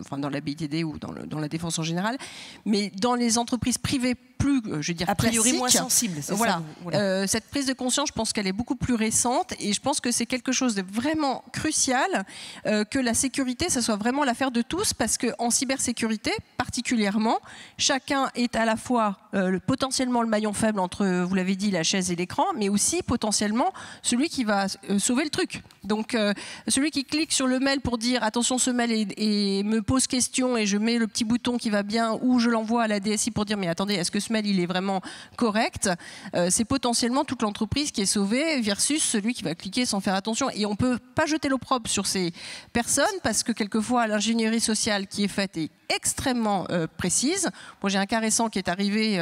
enfin, dans la BITD ou dans la défense en général. Mais dans les entreprises privées plus, je veux dire, a priori classiques, moins sensibles. Voilà. Ça, cette prise de conscience, je pense qu'elle est beaucoup plus récente, et je pense que c'est quelque chose de vraiment crucial, que la sécurité, ça soit vraiment l'affaire de tous, parce qu'en cybersécurité, particulièrement, chacun est à la fois potentiellement le maillon faible entre, vous l'avez dit, la chaise et l'écran, mais aussi potentiellement celui qui va sauver le truc. Donc celui qui clique sur le mail pour dire attention, ce mail et me pose question, et je mets le petit bouton qui va bien, ou je l'envoie à la DSI pour dire mais attendez, est-ce que ce mail il est vraiment correct, c'est potentiellement toute l'entreprise qui est sauvée versus celui qui va cliquer sans faire attention. Et on ne peut pas jeter l'opprobre sur ces personnes, parce que quelquefois l'ingénierie sociale qui est faite est extrêmement précises. Moi, j'ai un cas récent qui est arrivé,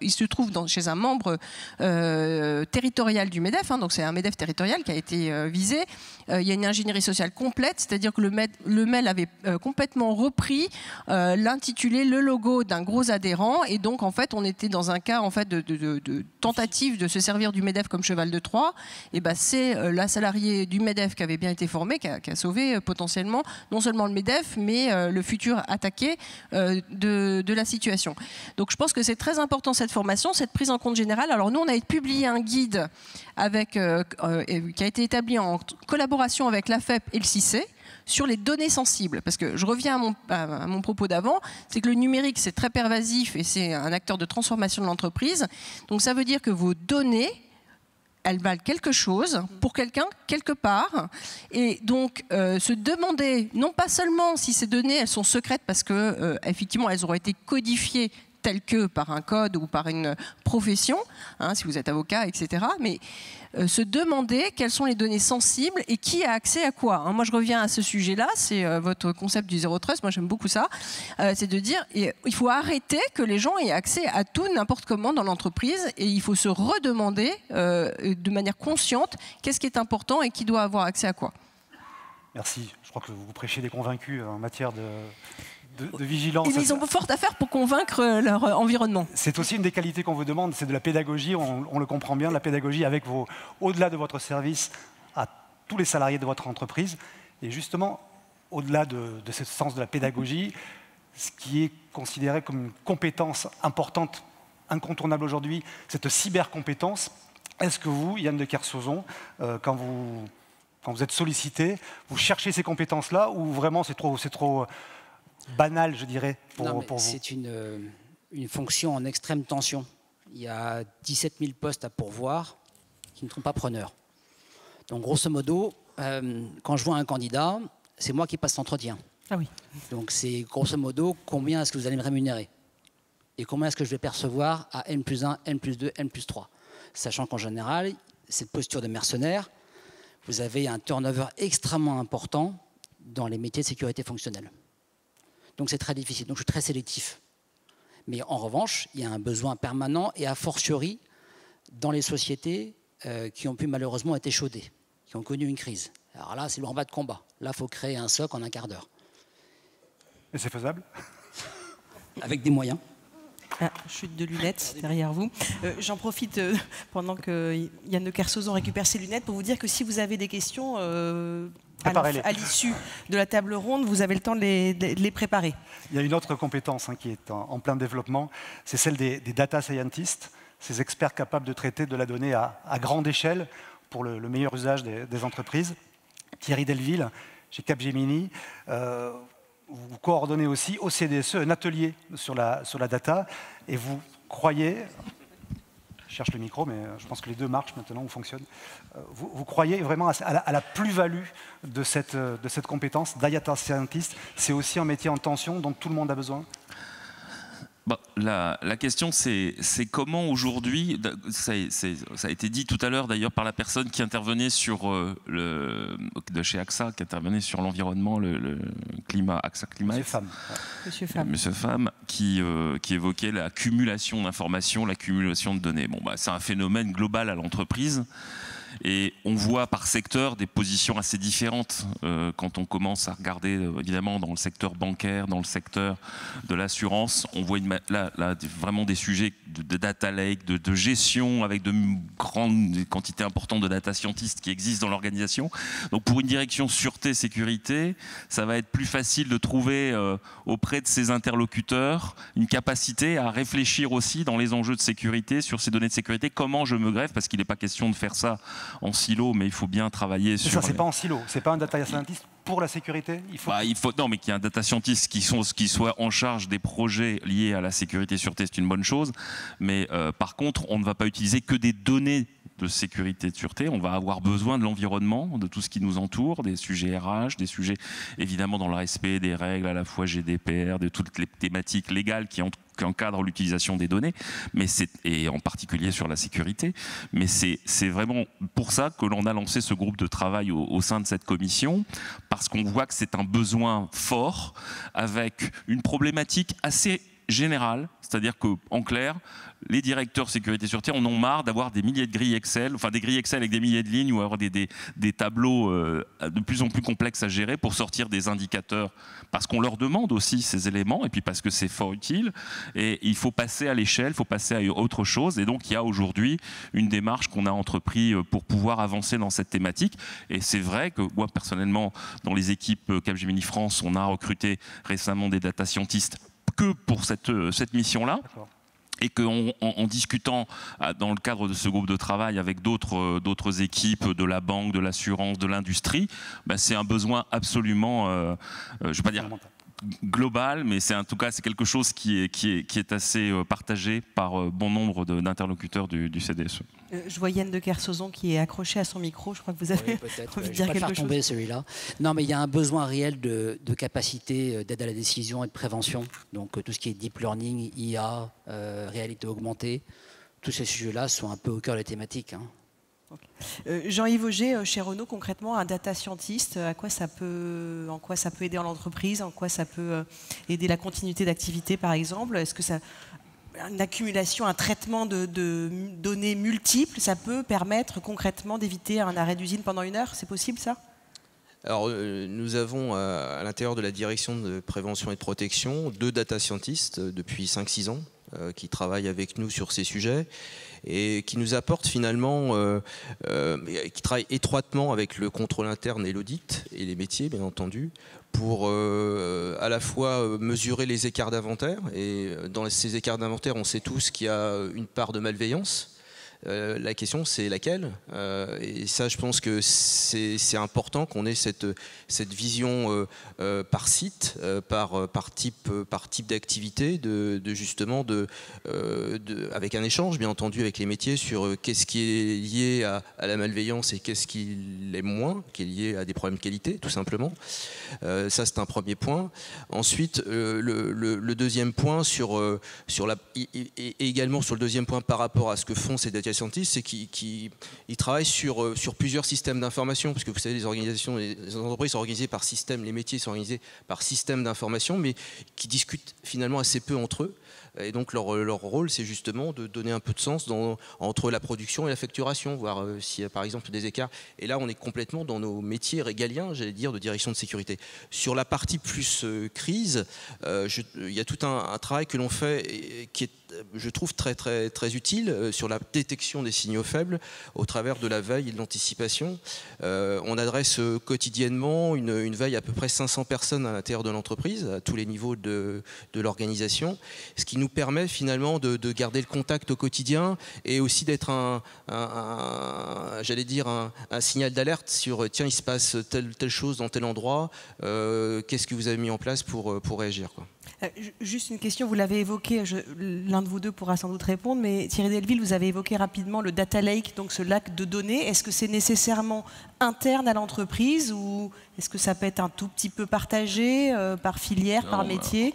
il se trouve chez un membre territorial du MEDEF, donc c'est un MEDEF territorial qui a été visé. Il y a une ingénierie sociale complète, c'est-à-dire que le mail avait complètement repris l'intitulé, le logo d'un gros adhérent, et donc en fait on était dans un cas en fait de tentative de se servir du MEDEF comme cheval de Troie. Et c'est la salariée du MEDEF qui avait bien été formée qui a sauvé potentiellement non seulement le MEDEF mais le futur attaqué de la situation. Donc je pense que c'est très important cette formation, cette prise en compte générale. Alors nous on a publié un guide qui a été établi en collaboration avec l'AFEP et le CICE sur les données sensibles. Parce que je reviens à mon propos d'avant, c'est que le numérique, c'est très pervasif et c'est un acteur de transformation de l'entreprise. Donc ça veut dire que vos données, elles valent quelque chose pour quelqu'un, quelque part. Et donc, se demander, non pas seulement si ces données, elles sont secrètes parce que effectivement, elles auraient été codifiées telles que par un code ou par une profession, si vous êtes avocat, etc. Mais se demander quelles sont les données sensibles et qui a accès à quoi. Moi, je reviens à ce sujet-là, c'est votre concept du zéro trust, moi j'aime beaucoup ça, c'est de dire il faut arrêter que les gens aient accès à tout n'importe comment dans l'entreprise et il faut se redemander de manière consciente qu'est-ce qui est important et qui doit avoir accès à quoi. Merci, je crois que vous prêchez des convaincus en matière de vigilance. Ils ont fort à faire pour convaincre leur environnement. C'est aussi une des qualités qu'on vous demande, c'est de la pédagogie, on le comprend bien, de la pédagogie avec au-delà de votre service, à tous les salariés de votre entreprise. Et justement, au-delà de ce sens de la pédagogie, ce qui est considéré comme une compétence importante, incontournable aujourd'hui, cette cybercompétence, est-ce que vous, Yann de Kersozon, quand vous êtes sollicité, vous cherchez ces compétences-là ou vraiment c'est trop banal, je dirais, pour vous? C'est une fonction en extrême tension. Il y a 17 000 postes à pourvoir qui ne sont pas preneurs. Donc, grosso modo, quand je vois un candidat, c'est moi qui passe l'entretien. Ah oui. Donc, c'est grosso modo, combien est-ce que vous allez me rémunérer? Et combien est-ce que je vais percevoir à N+1, N+2, N+3? Sachant qu'en général, cette posture de mercenaire, vous avez un turnover extrêmement important dans les métiers de sécurité fonctionnelle. Donc c'est très difficile, donc je suis très sélectif. Mais en revanche, il y a un besoin permanent et a fortiori dans les sociétés qui ont pu malheureusement être échaudées, qui ont connu une crise. Alors là, c'est le combat de combat. Là, il faut créer un SOC en un quart d'heure. Et c'est faisable? Avec des moyens. Ah, chute de lunettes derrière vous. J'en profite pendant que Yann de Kersozon récupère ses lunettes pour vous dire que si vous avez des questions à l'issue de la table ronde, vous avez le temps de les préparer. Il y a une autre compétence qui est en plein développement, c'est celle des data scientists, ces experts capables de traiter de la donnée à grande échelle pour le meilleur usage des entreprises. Thierry Delville, chez Capgemini, vous coordonnez aussi au CDSE un atelier sur la data et vous croyez, je cherche le micro mais je pense que les deux marchent maintenant ou fonctionnent, vous croyez vraiment à la plus-value de cette compétence data scientist. C'est aussi un métier en tension dont tout le monde a besoin? La question, c'est comment aujourd'hui, ça a été dit tout à l'heure d'ailleurs par la personne qui intervenait de chez AXA, qui intervenait sur l'environnement, le climat, AXA Climat. Monsieur Pham, qui évoquait l'accumulation d'informations, l'accumulation de données. C'est un phénomène global à l'entreprise. Et on voit par secteur des positions assez différentes quand on commence à regarder évidemment dans le secteur bancaire, dans le secteur de l'assurance. On voit là vraiment des sujets de data lake, de gestion avec de grandes quantités importantes de data scientists qui existent dans l'organisation. Donc pour une direction sûreté sécurité, ça va être plus facile de trouver auprès de ses interlocuteurs une capacité à réfléchir aussi dans les enjeux de sécurité, sur ces données de sécurité, comment je me greffe, parce qu'il n'est pas question de faire ça en silo, mais il faut bien travailler sur... Ça, c'est pas en silo, c'est pas un data scientist pour la sécurité. Non, mais qu'il y ait un data scientist qui soit en charge des projets liés à la sécurité sûreté, c'est une bonne chose. Mais par contre, on ne va pas utiliser que des données de sécurité et de sûreté, on va avoir besoin de l'environnement, de tout ce qui nous entoure, des sujets RH, des sujets évidemment dans le respect des règles à la fois GDPR, de toutes les thématiques légales qui encadrent l'utilisation des données, et en particulier sur la sécurité. Mais c'est vraiment pour ça que l'on a lancé ce groupe de travail au sein de cette commission, parce qu'on voit que c'est un besoin fort, avec une problématique assez générale, c'est-à-dire qu'en clair, les directeurs sécurité sûreté en ont marre d'avoir des milliers de grilles Excel, enfin des grilles Excel avec des milliers de lignes, ou avoir des tableaux de plus en plus complexes à gérer pour sortir des indicateurs, parce qu'on leur demande aussi ces éléments, et puis parce que c'est fort utile, et il faut passer à l'échelle, il faut passer à autre chose, et donc il y a aujourd'hui une démarche qu'on a entreprise pour pouvoir avancer dans cette thématique, et c'est vrai que moi personnellement, dans les équipes Capgemini France, on a recruté récemment des data scientists que pour cette mission-là. Et qu'en discutant dans le cadre de ce groupe de travail avec d'autres équipes de la banque, de l'assurance, de l'industrie, c'est un besoin absolument, je ne vais pas dire global, mais c'est en tout cas c'est quelque chose qui est assez partagé par bon nombre d'interlocuteurs du CDSE. Je vois Yann de Kersauzon qui est accroché à son micro. Je crois que vous avez envie de dire quelque chose. Tomber celui-là. Non, mais il y a un besoin réel de capacité d'aide à la décision et de prévention. Donc tout ce qui est deep learning, IA, réalité augmentée, tous ces sujets-là sont un peu au cœur des thématiques. Okay. Jean-Yves Auger, chez Renault, concrètement, un data scientist, en quoi ça peut aider en entreprise, en quoi ça peut aider la continuité d'activité, par exemple? Est-ce que une accumulation, un traitement de données multiples, ça peut permettre concrètement d'éviter un arrêt d'usine pendant 1 heure? C'est possible, ça? Alors, nous avons à l'intérieur de la direction de prévention et de protection 2 data scientists depuis 5-6 ans qui travaillent avec nous sur ces sujets et qui nous apportent finalement, qui travaillent étroitement avec le contrôle interne et l'audit et les métiers, bien entendu, pour à la fois mesurer les écarts d'inventaire. Et dans ces écarts d'inventaire, on sait tous qu'il y a une part de malveillance. La question, c'est laquelle, et ça, je pense que c'est important qu'on ait cette vision par site, par type d'activité, justement avec un échange, bien entendu, avec les métiers sur qu'est-ce qui est lié à la malveillance et qu'est-ce qui l'est moins, qui est lié à des problèmes de qualité, tout simplement. Ça, c'est un premier point. Ensuite, le deuxième point et également sur le deuxième point par rapport à ce que font ces data scientists, c'est qu'ils travaillent sur plusieurs systèmes d'information, parce que vous savez, les entreprises sont organisées par système, les métiers sont organisés par système d'information, mais qui discutent finalement assez peu entre eux. Et donc leur rôle, c'est justement de donner un peu de sens entre la production et la facturation, voir s'il y a par exemple des écarts. Et là, on est complètement dans nos métiers régaliens, j'allais dire, de direction de sécurité. Sur la partie plus crise, il y a tout un travail que l'on fait qui est, je trouve, très, très, très utile sur la détection des signaux faibles au travers de la veille et de l'anticipation. On adresse quotidiennement une veille à peu près 500 personnes à l'intérieur de l'entreprise, à tous les niveaux de l'organisation, ce qui nous permet finalement de garder le contact au quotidien et aussi d'être j'allais dire un signal d'alerte sur tiens, il se passe telle chose dans tel endroit, qu'est-ce que vous avez mis en place pour réagir, quoi. Juste une question, vous l'avez évoqué, l'un de vous deux pourra sans doute répondre, mais Thierry Delville, vous avez évoqué rapidement le data lake, donc ce lac de données. Est-ce que c'est nécessairement interne à l'entreprise ou est-ce que ça peut être un tout petit peu partagé par filière, par métier?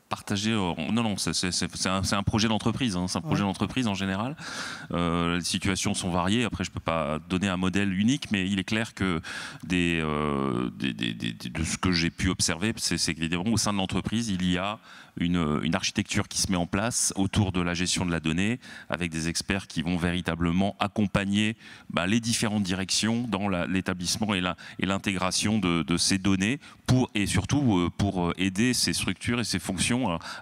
Partagé, non, c'est un projet d'entreprise, c'est un projet d'entreprise en général. Les situations sont variées, après je ne peux pas donner un modèle unique, mais il est clair que de ce que j'ai pu observer, c'est qu'évidemment au sein de l'entreprise, il y a une architecture qui se met en place autour de la gestion de la donnée, avec des experts qui vont véritablement accompagner les différentes directions dans l'établissement et l'intégration de ces données, et surtout pour aider ces structures et ces fonctions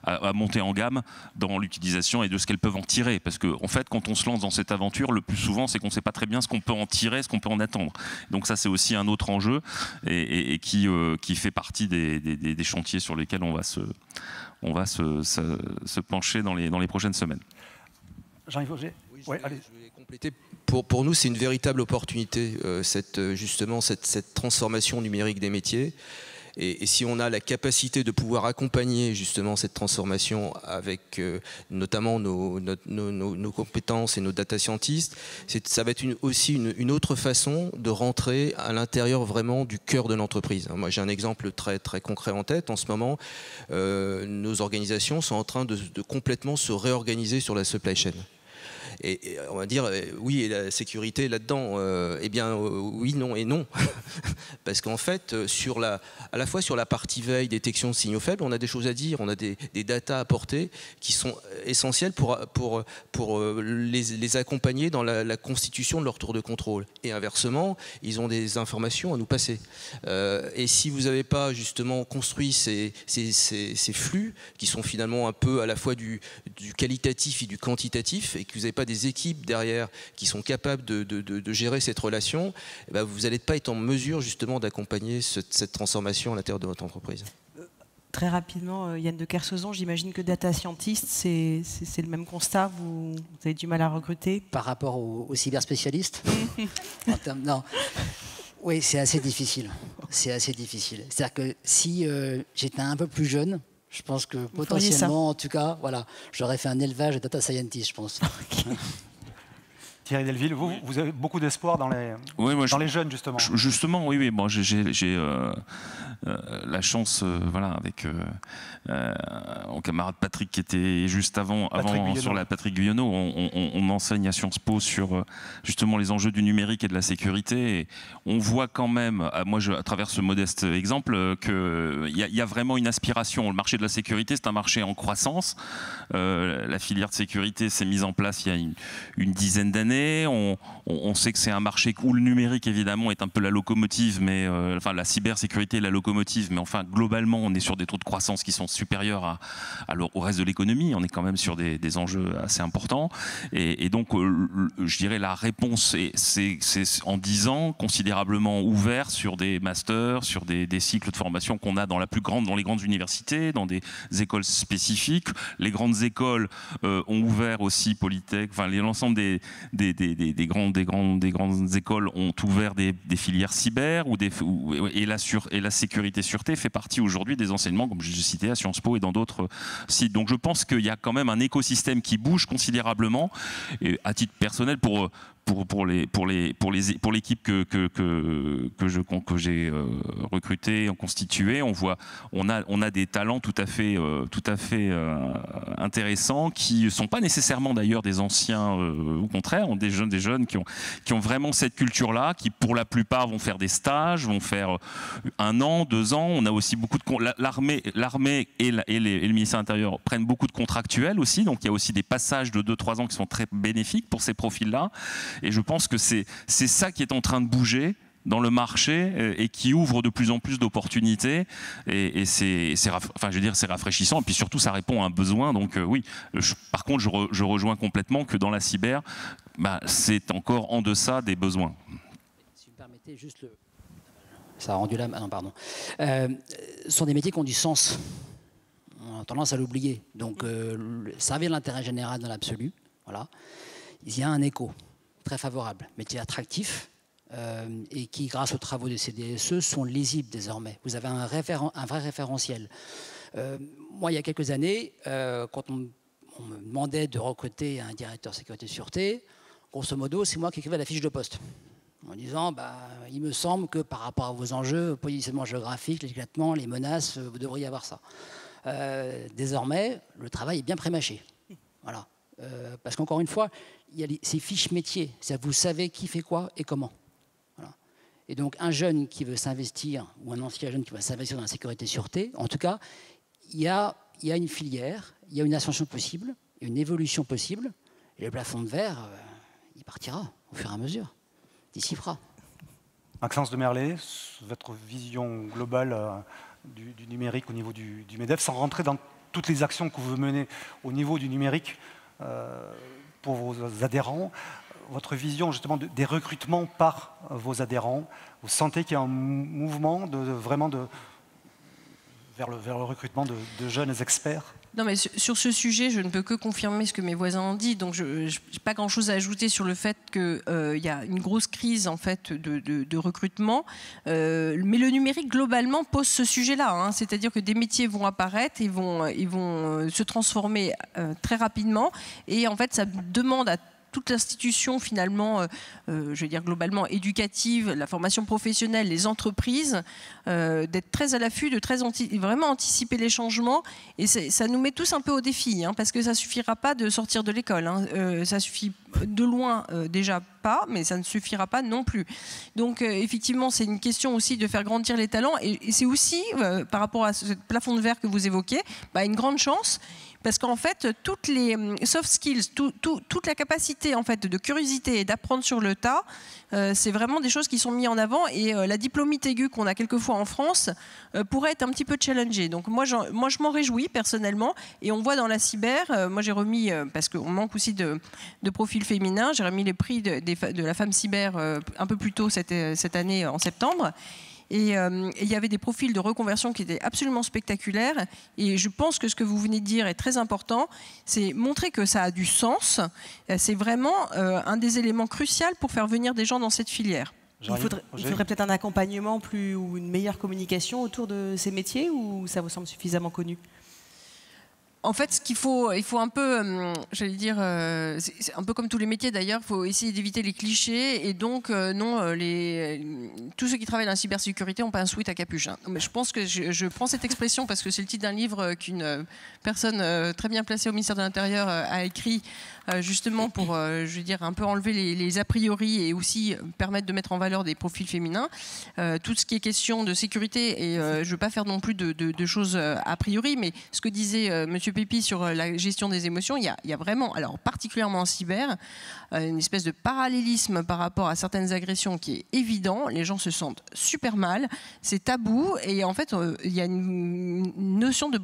à monter en gamme dans l'utilisation et de ce qu'elles peuvent en tirer. Parce que en fait, quand on se lance dans cette aventure, le plus souvent, c'est qu'on ne sait pas très bien ce qu'on peut en tirer, ce qu'on peut en attendre. Donc ça, c'est aussi un autre enjeu et qui fait partie des chantiers sur lesquels on va se pencher dans les prochaines semaines. Jean-Yves Auger. Oui, je vais compléter. Pour nous, c'est une véritable opportunité, justement cette transformation numérique des métiers. Et si on a la capacité de pouvoir accompagner justement cette transformation avec notamment nos compétences et nos data scientists, ça va être aussi une autre façon de rentrer à l'intérieur vraiment du cœur de l'entreprise. Moi, j'ai un exemple très, très concret en tête. En ce moment, nos organisations sont en train de complètement se réorganiser sur la supply chain. Et on va dire, oui, et la sécurité là-dedans, eh bien, oui, non et non. Parce qu'en fait, à la fois sur la partie veille, détection de signaux faibles, on a des choses à dire, on a des datas à apporter qui sont essentielles pour les accompagner dans la constitution de leur tour de contrôle. Et inversement, ils ont des informations à nous passer. Et si vous n'avez pas justement construit ces flux, qui sont finalement un peu à la fois du qualitatif et du quantitatif, et que vous n'avez pas des équipes derrière qui sont capables de gérer cette relation, eh ben vous n'allez pas être en mesure justement d'accompagner cette transformation à l'intérieur de votre entreprise. Très rapidement, Yann de Kersauzon, j'imagine que data scientist, c'est le même constat, vous avez du mal à recruter? Par rapport aux cyberspécialistes non. Oui, c'est assez difficile. C'est assez difficile. C'est-à-dire que si j'étais un peu plus jeune, je pense que potentiellement, en tout cas, voilà, j'aurais fait un élevage de data scientist, je pense. Okay. Thierry Delville, vous avez beaucoup d'espoir dans les jeunes, justement. Justement, oui. Bon, j'ai la chance, voilà, avec mon camarade Patrick qui était juste avant sur la Patrick Guyonneau, on enseigne à Sciences Po sur justement les enjeux du numérique et de la sécurité. Et on voit quand même, moi, à travers ce modeste exemple, qu'il y a vraiment une aspiration. Le marché de la sécurité, c'est un marché en croissance. La filière de sécurité s'est mise en place il y a une dizaine d'années. On sait que c'est un marché où le numérique évidemment est un peu la locomotive, mais enfin la cybersécurité est la locomotive, mais enfin globalement on est sur des taux de croissance qui sont supérieurs au reste de l'économie. On est quand même sur des enjeux assez importants, et donc je dirais la réponse c'est en 10 ans considérablement ouvert sur des masters, sur des cycles de formation qu'on a dans les grandes universités, dans des écoles spécifiques. Les grandes écoles ont ouvert aussi Polytech, enfin l'ensemble des grandes écoles ont ouvert des filières cyber et la sécurité sûreté fait partie aujourd'hui des enseignements, comme je citais, à Sciences Po et dans d'autres sites. Donc je pense qu'il y a quand même un écosystème qui bouge considérablement. Et à titre personnel, pour l'équipe que j'ai recrutée, constituée, on a des talents tout à fait intéressants qui ne sont pas nécessairement d'ailleurs des anciens, au contraire, des jeunes qui ont vraiment cette culture-là, qui pour la plupart vont faire des stages, vont faire 1 an, 2 ans. On a aussi beaucoup de l'armée et le ministère de l'Intérieur prennent beaucoup de contractuels aussi, donc il y a aussi des passages de 2-3 ans qui sont très bénéfiques pour ces profils-là. Et je pense que c'est ça qui est en train de bouger dans le marché et qui ouvre de plus en plus d'opportunités. Et c'est rafraîchissant. Et puis surtout, ça répond à un besoin. Donc oui, par contre, je rejoins complètement que dans la cyber, c'est encore en deçà des besoins. Si vous me permettez, juste ça a rendu là. Ah non, pardon. Ce sont des métiers qui ont du sens. On a tendance à l'oublier. Donc, servir l'intérêt général dans l'absolu, voilà. Il y a un écho très favorable, métier attractif, et qui, grâce aux travaux de CDSE, sont lisibles désormais. Vous avez un vrai référentiel. Moi, il y a quelques années, quand on me demandait de recruter un directeur sécurité-sûreté, grosso modo, c'est moi qui écrivais la fiche de poste, en disant il me semble que par rapport à vos enjeux, positionnement géographique, l'éclatement, les menaces, vous devriez avoir ça. Désormais, le travail est bien prémâché. Voilà. Parce qu'encore une fois, il y a ces fiches métiers, c'est-à-dire vous savez qui fait quoi et comment. Voilà. Et donc un jeune qui veut s'investir, ou un ancien jeune qui va s'investir dans la sécurité-sûreté, en tout cas, il y a une filière, il y a une ascension possible, une évolution possible, et le plafond de verre, il partira au fur et à mesure, il dissiffera. Maxence de Merlet, votre vision globale du numérique au niveau du MEDEF, sans rentrer dans toutes les actions que vous menez au niveau du numérique pour vos adhérents, votre vision justement des recrutements par vos adhérents, vous sentez qu'il y a un mouvement vraiment de vers le recrutement de jeunes experts? Non, mais sur ce sujet, je ne peux que confirmer ce que mes voisins ont dit. Donc, je n'ai pas grand-chose à ajouter sur le fait qu'il y a une grosse crise en fait de recrutement. Mais le numérique globalement pose ce sujet-là. Hein. C'est-à-dire que des métiers vont apparaître et vont se transformer très rapidement. Et en fait, ça demande à toute l'institution finalement, je vais dire globalement éducative, la formation professionnelle, les entreprises, d'être très à l'affût, de vraiment anticiper les changements. Et ça nous met tous un peu au défi, hein, parce que ça ne suffira pas de sortir de l'école. Hein. Ça suffit de loin déjà pas, mais ça ne suffira pas non plus. Donc effectivement, c'est une question aussi de faire grandir les talents. Et c'est aussi, par rapport à ce plafond de verre que vous évoquez, une grande chance. Parce qu'en fait, toutes les soft skills, toute la capacité en fait, de curiosité et d'apprendre sur le tas, c'est vraiment des choses qui sont mises en avant. Et la diplômite aiguë qu'on a quelquefois en France pourrait être un petit peu challengée. Donc moi, je m'en réjouis personnellement. Et on voit dans la cyber, moi j'ai remis, parce qu'on manque aussi de profils féminins, j'ai remis les prix de la femme cyber un peu plus tôt cette année, en septembre. Et il y avait des profils de reconversion qui étaient absolument spectaculaires. Et je pense que ce que vous venez de dire est très important. C'est montrer que ça a du sens. C'est vraiment un des éléments cruciaux pour faire venir des gens dans cette filière. Il faudrait peut-être un accompagnement ou une meilleure communication autour de ces métiers, ou ça vous semble suffisamment connu ? En fait, il faut un peu, j'allais dire, c'est un peu comme tous les métiers d'ailleurs, il faut essayer d'éviter les clichés. Et donc, tous ceux qui travaillent dans la cybersécurité n'ont pas un sweat à capuche. Hein. Mais je pense que je prends cette expression parce que c'est le titre d'un livre qu'une personne très bien placée au ministère de l'Intérieur a écrit, justement pour, je veux dire, un peu enlever les a priori et aussi permettre de mettre en valeur des profils féminins. Tout ce qui est question de sécurité, et je ne veux pas faire non plus de choses a priori, mais ce que disait Monsieur Pépi sur la gestion des émotions, il y a vraiment, alors particulièrement en cyber, une espèce de parallélisme par rapport à certaines agressions qui est évident. Les gens se sentent super mal, c'est tabou, et en fait il y a une notion de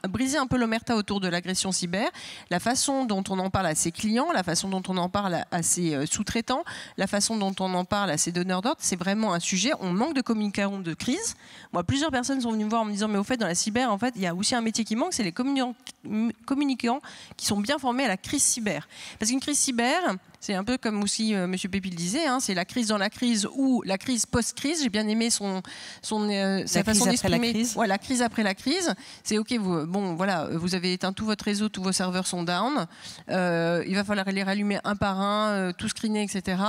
briser un peu l'omerta autour de l'agression cyber, la façon dont on en parle à ses clients, la façon dont on en parle à ses sous-traitants, la façon dont on en parle à ses donneurs d'ordre, c'est vraiment un sujet. On manque de communicants de crise. Moi, plusieurs personnes sont venues me voir en me disant mais au fait dans la cyber, en fait, il y a aussi un métier qui manque, c'est les communicants qui sont bien formés à la crise cyber. Parce qu'une crise cyber, c'est un peu comme aussi M. Pépi le disait, hein, c'est la crise dans la crise ou la crise post-crise. J'ai bien aimé sa façon d'exprimer. Ouais, la crise après la crise. C'est OK, vous avez éteint tout votre réseau, tous vos serveurs sont down. Il va falloir les rallumer un par un, tout screener, etc.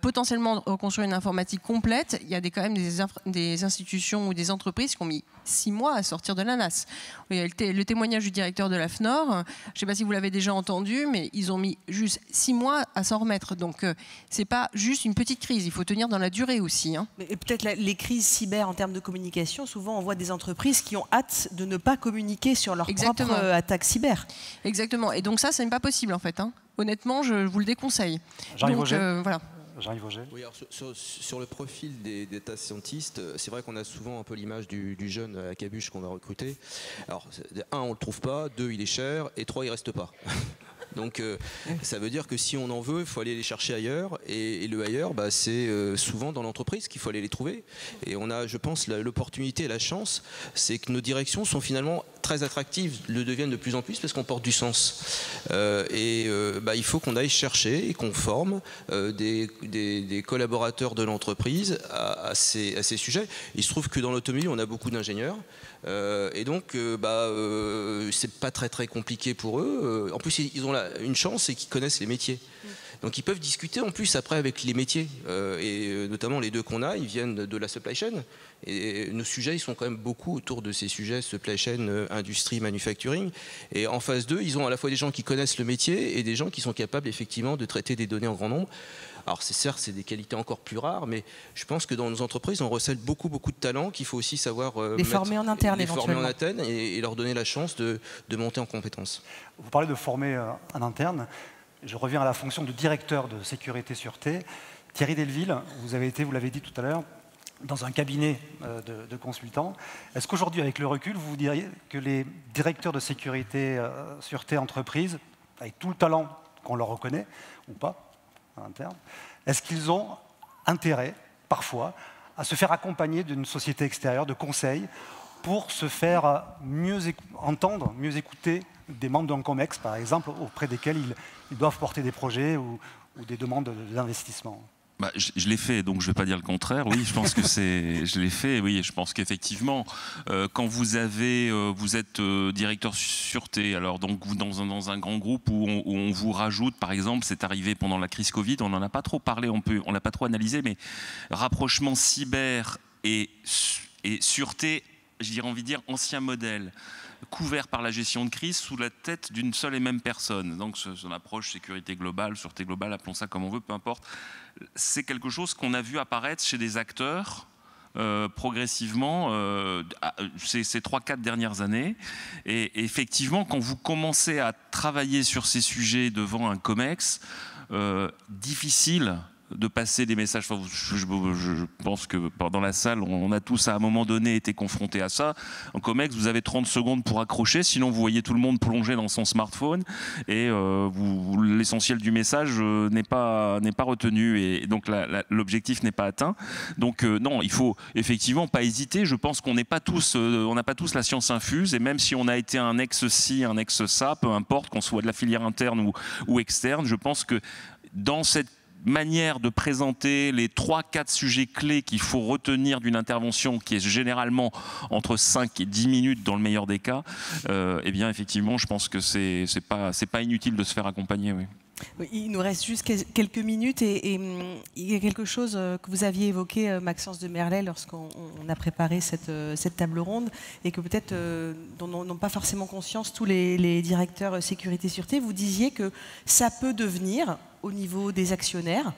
Potentiellement reconstruire une informatique complète. Il y a quand même des institutions ou des entreprises qui ont mis 6 mois à sortir de la NAS. Il y a le témoignage du directeur de la FNOR. Je ne sais pas si vous l'avez déjà entendu, mais ils ont mis juste 6 mois à s'en remettre. Donc, c'est pas juste une petite crise. Il faut tenir dans la durée aussi. Hein. Et peut-être les crises cyber en termes de communication, souvent on voit des entreprises qui ont hâte de ne pas communiquer sur leur propre attaque cyber. Exactement. Et donc ça, ce n'est pas possible en fait. Hein. Honnêtement, je vous le déconseille. Voilà. Oui, alors sur le profil des data scientists, c'est vrai qu'on a souvent un peu l'image du jeune à cabuche qu'on va recruter. Alors, 1, on ne le trouve pas, 2, il est cher, et 3, il ne reste pas. Donc ça veut dire que si on en veut, il faut aller les chercher ailleurs. Et le ailleurs, c'est souvent dans l'entreprise qu'il faut aller les trouver. Et on a, je pense, l'opportunité et la chance, c'est que nos directions sont finalement très attractives, le deviennent de plus en plus parce qu'on porte du sens. Il faut qu'on aille chercher et qu'on forme des collaborateurs de l'entreprise à ces sujets. Il se trouve que dans l'automobile, on a beaucoup d'ingénieurs. Et donc, c'est pas très compliqué pour eux. En plus, ils ont une chance, c'est qu'ils connaissent les métiers. Donc, ils peuvent discuter en plus après avec les métiers. Et notamment les deux qu'on a, ils viennent de la supply chain. Et nos sujets, ils sont quand même beaucoup autour de ces sujets supply chain, industrie, manufacturing. Et en phase 2, ils ont à la fois des gens qui connaissent le métier et des gens qui sont capables effectivement de traiter des données en grand nombre. Alors certes, c'est des qualités encore plus rares, mais je pense que dans nos entreprises, on recèle beaucoup de talents qu'il faut aussi savoir les former en interne, et leur donner la chance de monter en compétences. Vous parlez de former en interne. Je reviens à la fonction de directeur de sécurité sûreté. Thierry Delville, vous avez été, vous l'avez dit tout à l'heure, dans un cabinet de consultants. Est-ce qu'aujourd'hui, avec le recul, vous diriez que les directeurs de sécurité sûreté entreprise, avec tout le talent qu'on leur reconnaît, ou pas, à l'interne, est-ce qu'ils ont intérêt, parfois, à se faire accompagner d'une société extérieure de conseil pour se faire mieux entendre, mieux écouter des membres d'un COMEX, par exemple, auprès desquels ils doivent porter des projets ou des demandes d'investissement. Bah, je l'ai fait, donc je ne vais pas dire le contraire. Oui, je pense que je l'ai fait. Oui, je pense qu'effectivement, quand vous êtes directeur sûreté, alors donc vous dans un grand groupe où on vous rajoute, par exemple, c'est arrivé pendant la crise Covid, on n'en a pas trop parlé, on l'a pas trop analysé, mais rapprochement cyber et sûreté, j'ai envie de dire ancien modèle, couvert par la gestion de crise sous la tête d'une seule et même personne. Donc son approche sécurité globale, sûreté globale, appelons ça comme on veut, peu importe. C'est quelque chose qu'on a vu apparaître chez des acteurs progressivement ces 3-4 dernières années. Et effectivement, quand vous commencez à travailler sur ces sujets devant un COMEX, difficile de passer des messages. Enfin, je pense que dans la salle, on a tous à un moment donné été confrontés à ça. En COMEX, vous avez 30 secondes pour accrocher, sinon vous voyez tout le monde plonger dans son smartphone et l'essentiel du message n'est pas retenu et donc l'objectif n'est pas atteint. Donc non, il faut effectivement pas hésiter. Je pense qu'on n'a pas tous la science infuse et même si on a été un ex-ci, un ex-ça, peu importe, qu'on soit de la filière interne ou externe, je pense que dans cette manière de présenter les 3-4 sujets clés qu'il faut retenir d'une intervention qui est généralement entre 5 et 10 minutes dans le meilleur des cas, eh bien effectivement je pense que c'est pas inutile de se faire accompagner. Oui. Il nous reste juste quelques minutes et il y a quelque chose que vous aviez évoqué, Maxence de Merlet, lorsqu'on a préparé cette table ronde et que peut-être dont n'ont pas forcément conscience tous les directeurs sécurité-sûreté. Vous disiez que ça peut devenir, au niveau des actionnaires,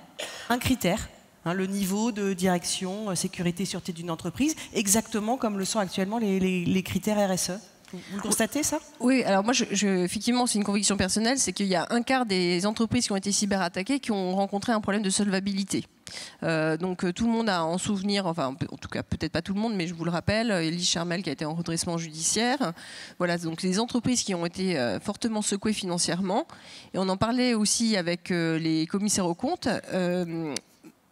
un critère, le niveau de direction sécurité-sûreté d'une entreprise, exactement comme le sont actuellement les critères RSE. Vous le constatez, ça? Oui, alors moi, effectivement, c'est une conviction personnelle, c'est qu'il y a un quart des entreprises qui ont été cyberattaquées qui ont rencontré un problème de solvabilité. Donc tout le monde a en souvenir, enfin en tout cas peut-être pas tout le monde, mais je vous le rappelle, Elie Charmel qui a été en redressement judiciaire. Voilà, donc les entreprises qui ont été fortement secouées financièrement. Et on en parlait aussi avec les commissaires aux comptes.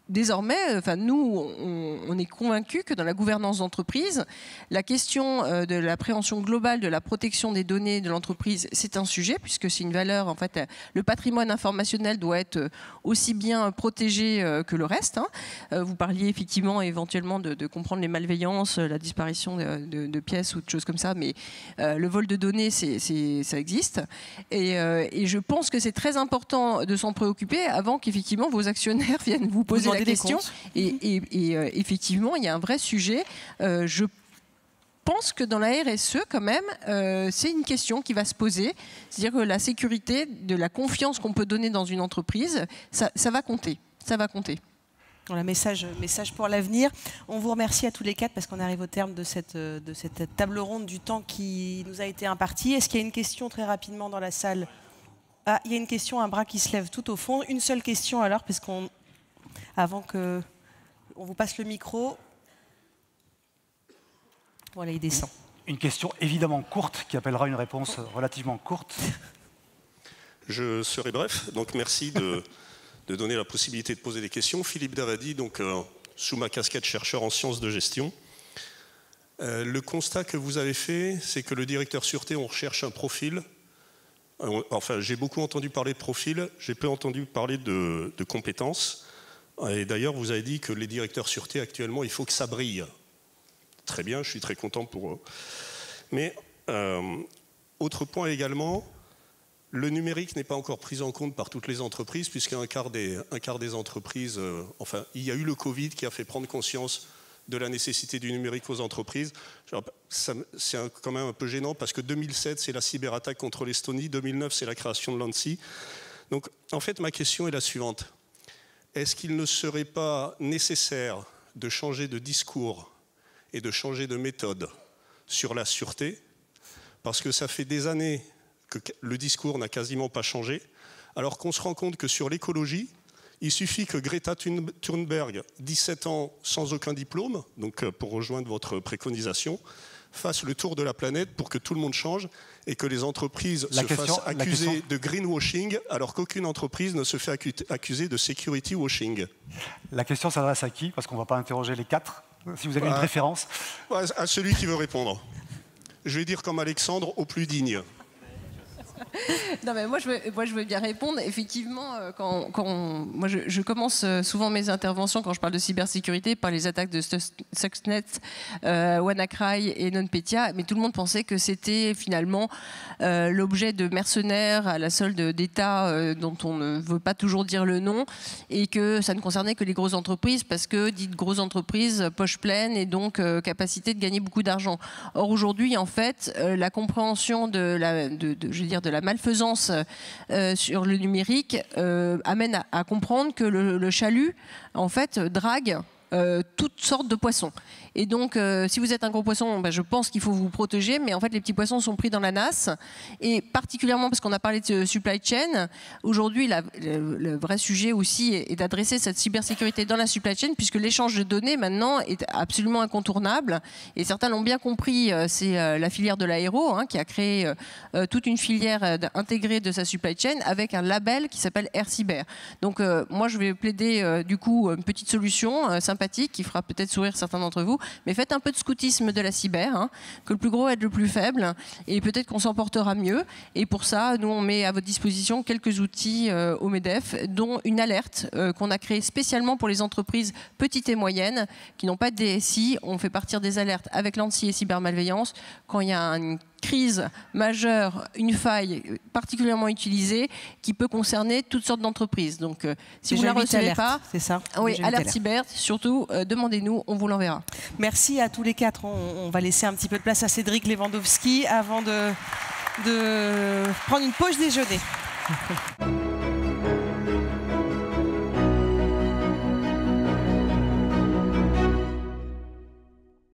Désormais, nous, on est convaincus que dans la gouvernance d'entreprise, la question de la préhension globale de la protection des données de l'entreprise, c'est un sujet, puisque c'est une valeur, en fait, le patrimoine informationnel doit être aussi bien protégé que le reste. Vous parliez effectivement, éventuellement, de comprendre les malveillances, la disparition de pièces ou de choses comme ça, mais le vol de données, ça existe. Et je pense que c'est très important de s'en préoccuper avant qu'effectivement vos actionnaires viennent vous poser la question. Et effectivement, il y a un vrai sujet. Je pense que dans la RSE, quand même, c'est une question qui va se poser. C'est-à-dire que la sécurité, de la confiance qu'on peut donner dans une entreprise, ça va compter. Ça va compter. Voilà, message pour l'avenir. On vous remercie à tous les quatre parce qu'on arrive au terme de cette table ronde du temps qui nous a été imparti. Est-ce qu'il y a une question très rapidement dans la salle? Ah, il y a une question, un bras qui se lève tout au fond. Une seule question alors, parce qu'on... Avant qu'on vous passe le micro. Voilà, il descend. Une question évidemment courte qui appellera une réponse relativement courte. Je serai bref, donc merci de donner la possibilité de poser des questions. Philippe Davadi, donc sous ma casquette chercheur en sciences de gestion. Le constat que vous avez fait, c'est que le directeur sûreté, on recherche un profil. Enfin, j'ai beaucoup entendu parler de profil, j'ai peu entendu parler de compétences. Et d'ailleurs, vous avez dit que les directeurs sûreté, actuellement, il faut que ça brille. Très bien, je suis très content pour eux. Mais, autre point également, le numérique n'est pas encore pris en compte par toutes les entreprises, puisqu'un quart des entreprises... enfin, il y a eu le Covid qui a fait prendre conscience de la nécessité du numérique aux entreprises. C'est quand même un peu gênant, parce que 2007, c'est la cyberattaque contre l'Estonie, 2009, c'est la création de l'ANSSI. Donc, en fait, ma question est la suivante. Est-ce qu'il ne serait pas nécessaire de changer de discours et de changer de méthode sur la sûreté? Parce que ça fait des années que le discours n'a quasiment pas changé, alors qu'on se rend compte que sur l'écologie, il suffit que Greta Thunberg, 17 ans sans aucun diplôme, donc pour rejoindre votre préconisation, fasse le tour de la planète pour que tout le monde change et que les entreprises se fassent accuser de greenwashing alors qu'aucune entreprise ne se fait accuser de security washing. La question s'adresse à qui? Parce qu'on ne va pas interroger les quatre. Si vous avez une préférence. À celui qui veut répondre. Je vais dire comme Alexandre, au plus digne. Non, mais moi, je veux bien répondre. Effectivement, moi, je commence souvent mes interventions quand je parle de cybersécurité par les attaques de Stuxnet, WannaCry et NotPetya. Mais tout le monde pensait que c'était finalement l'objet de mercenaires à la solde d'États dont on ne veut pas toujours dire le nom et que ça ne concernait que les grosses entreprises parce que, dites grosses entreprises, poche pleine et donc capacité de gagner beaucoup d'argent. Or, aujourd'hui, en fait, la compréhension de la malfaisance sur le numérique amène à comprendre que le chalut, en fait, drague toutes sortes de poissons. Et donc, si vous êtes un gros poisson, je pense qu'il faut vous protéger, mais en fait, les petits poissons sont pris dans la nasse. Et particulièrement parce qu'on a parlé de supply chain, aujourd'hui, le vrai sujet aussi est d'adresser cette cybersécurité dans la supply chain, puisque l'échange de données, maintenant, est absolument incontournable. Et certains l'ont bien compris, c'est la filière de l'aéro, qui a créé toute une filière intégrée de sa supply chain avec un label qui s'appelle AirCyber. Donc, moi, je vais plaider, du coup, une petite solution sympathique qui fera peut-être sourire certains d'entre vous. Mais faites un peu de scoutisme de la cyber, que le plus gros aide le plus faible, et peut-être qu'on s'en portera mieux. Et pour ça, nous, on met à votre disposition quelques outils au MEDEF, dont une alerte qu'on a créée spécialement pour les entreprises petites et moyennes qui n'ont pas de DSI. On fait partir des alertes avec l'ANSSI et cybermalveillance quand il y a une crise majeure, une faille particulièrement utilisée qui peut concerner toutes sortes d'entreprises. Donc, si vous ne la recevez pas, c'est ça. Oui, alerte cyber, surtout, demandez-nous, on vous l'enverra. Merci à tous les quatre. On va laisser un petit peu de place à Cédric Lewandowski avant de prendre une pause déjeuner.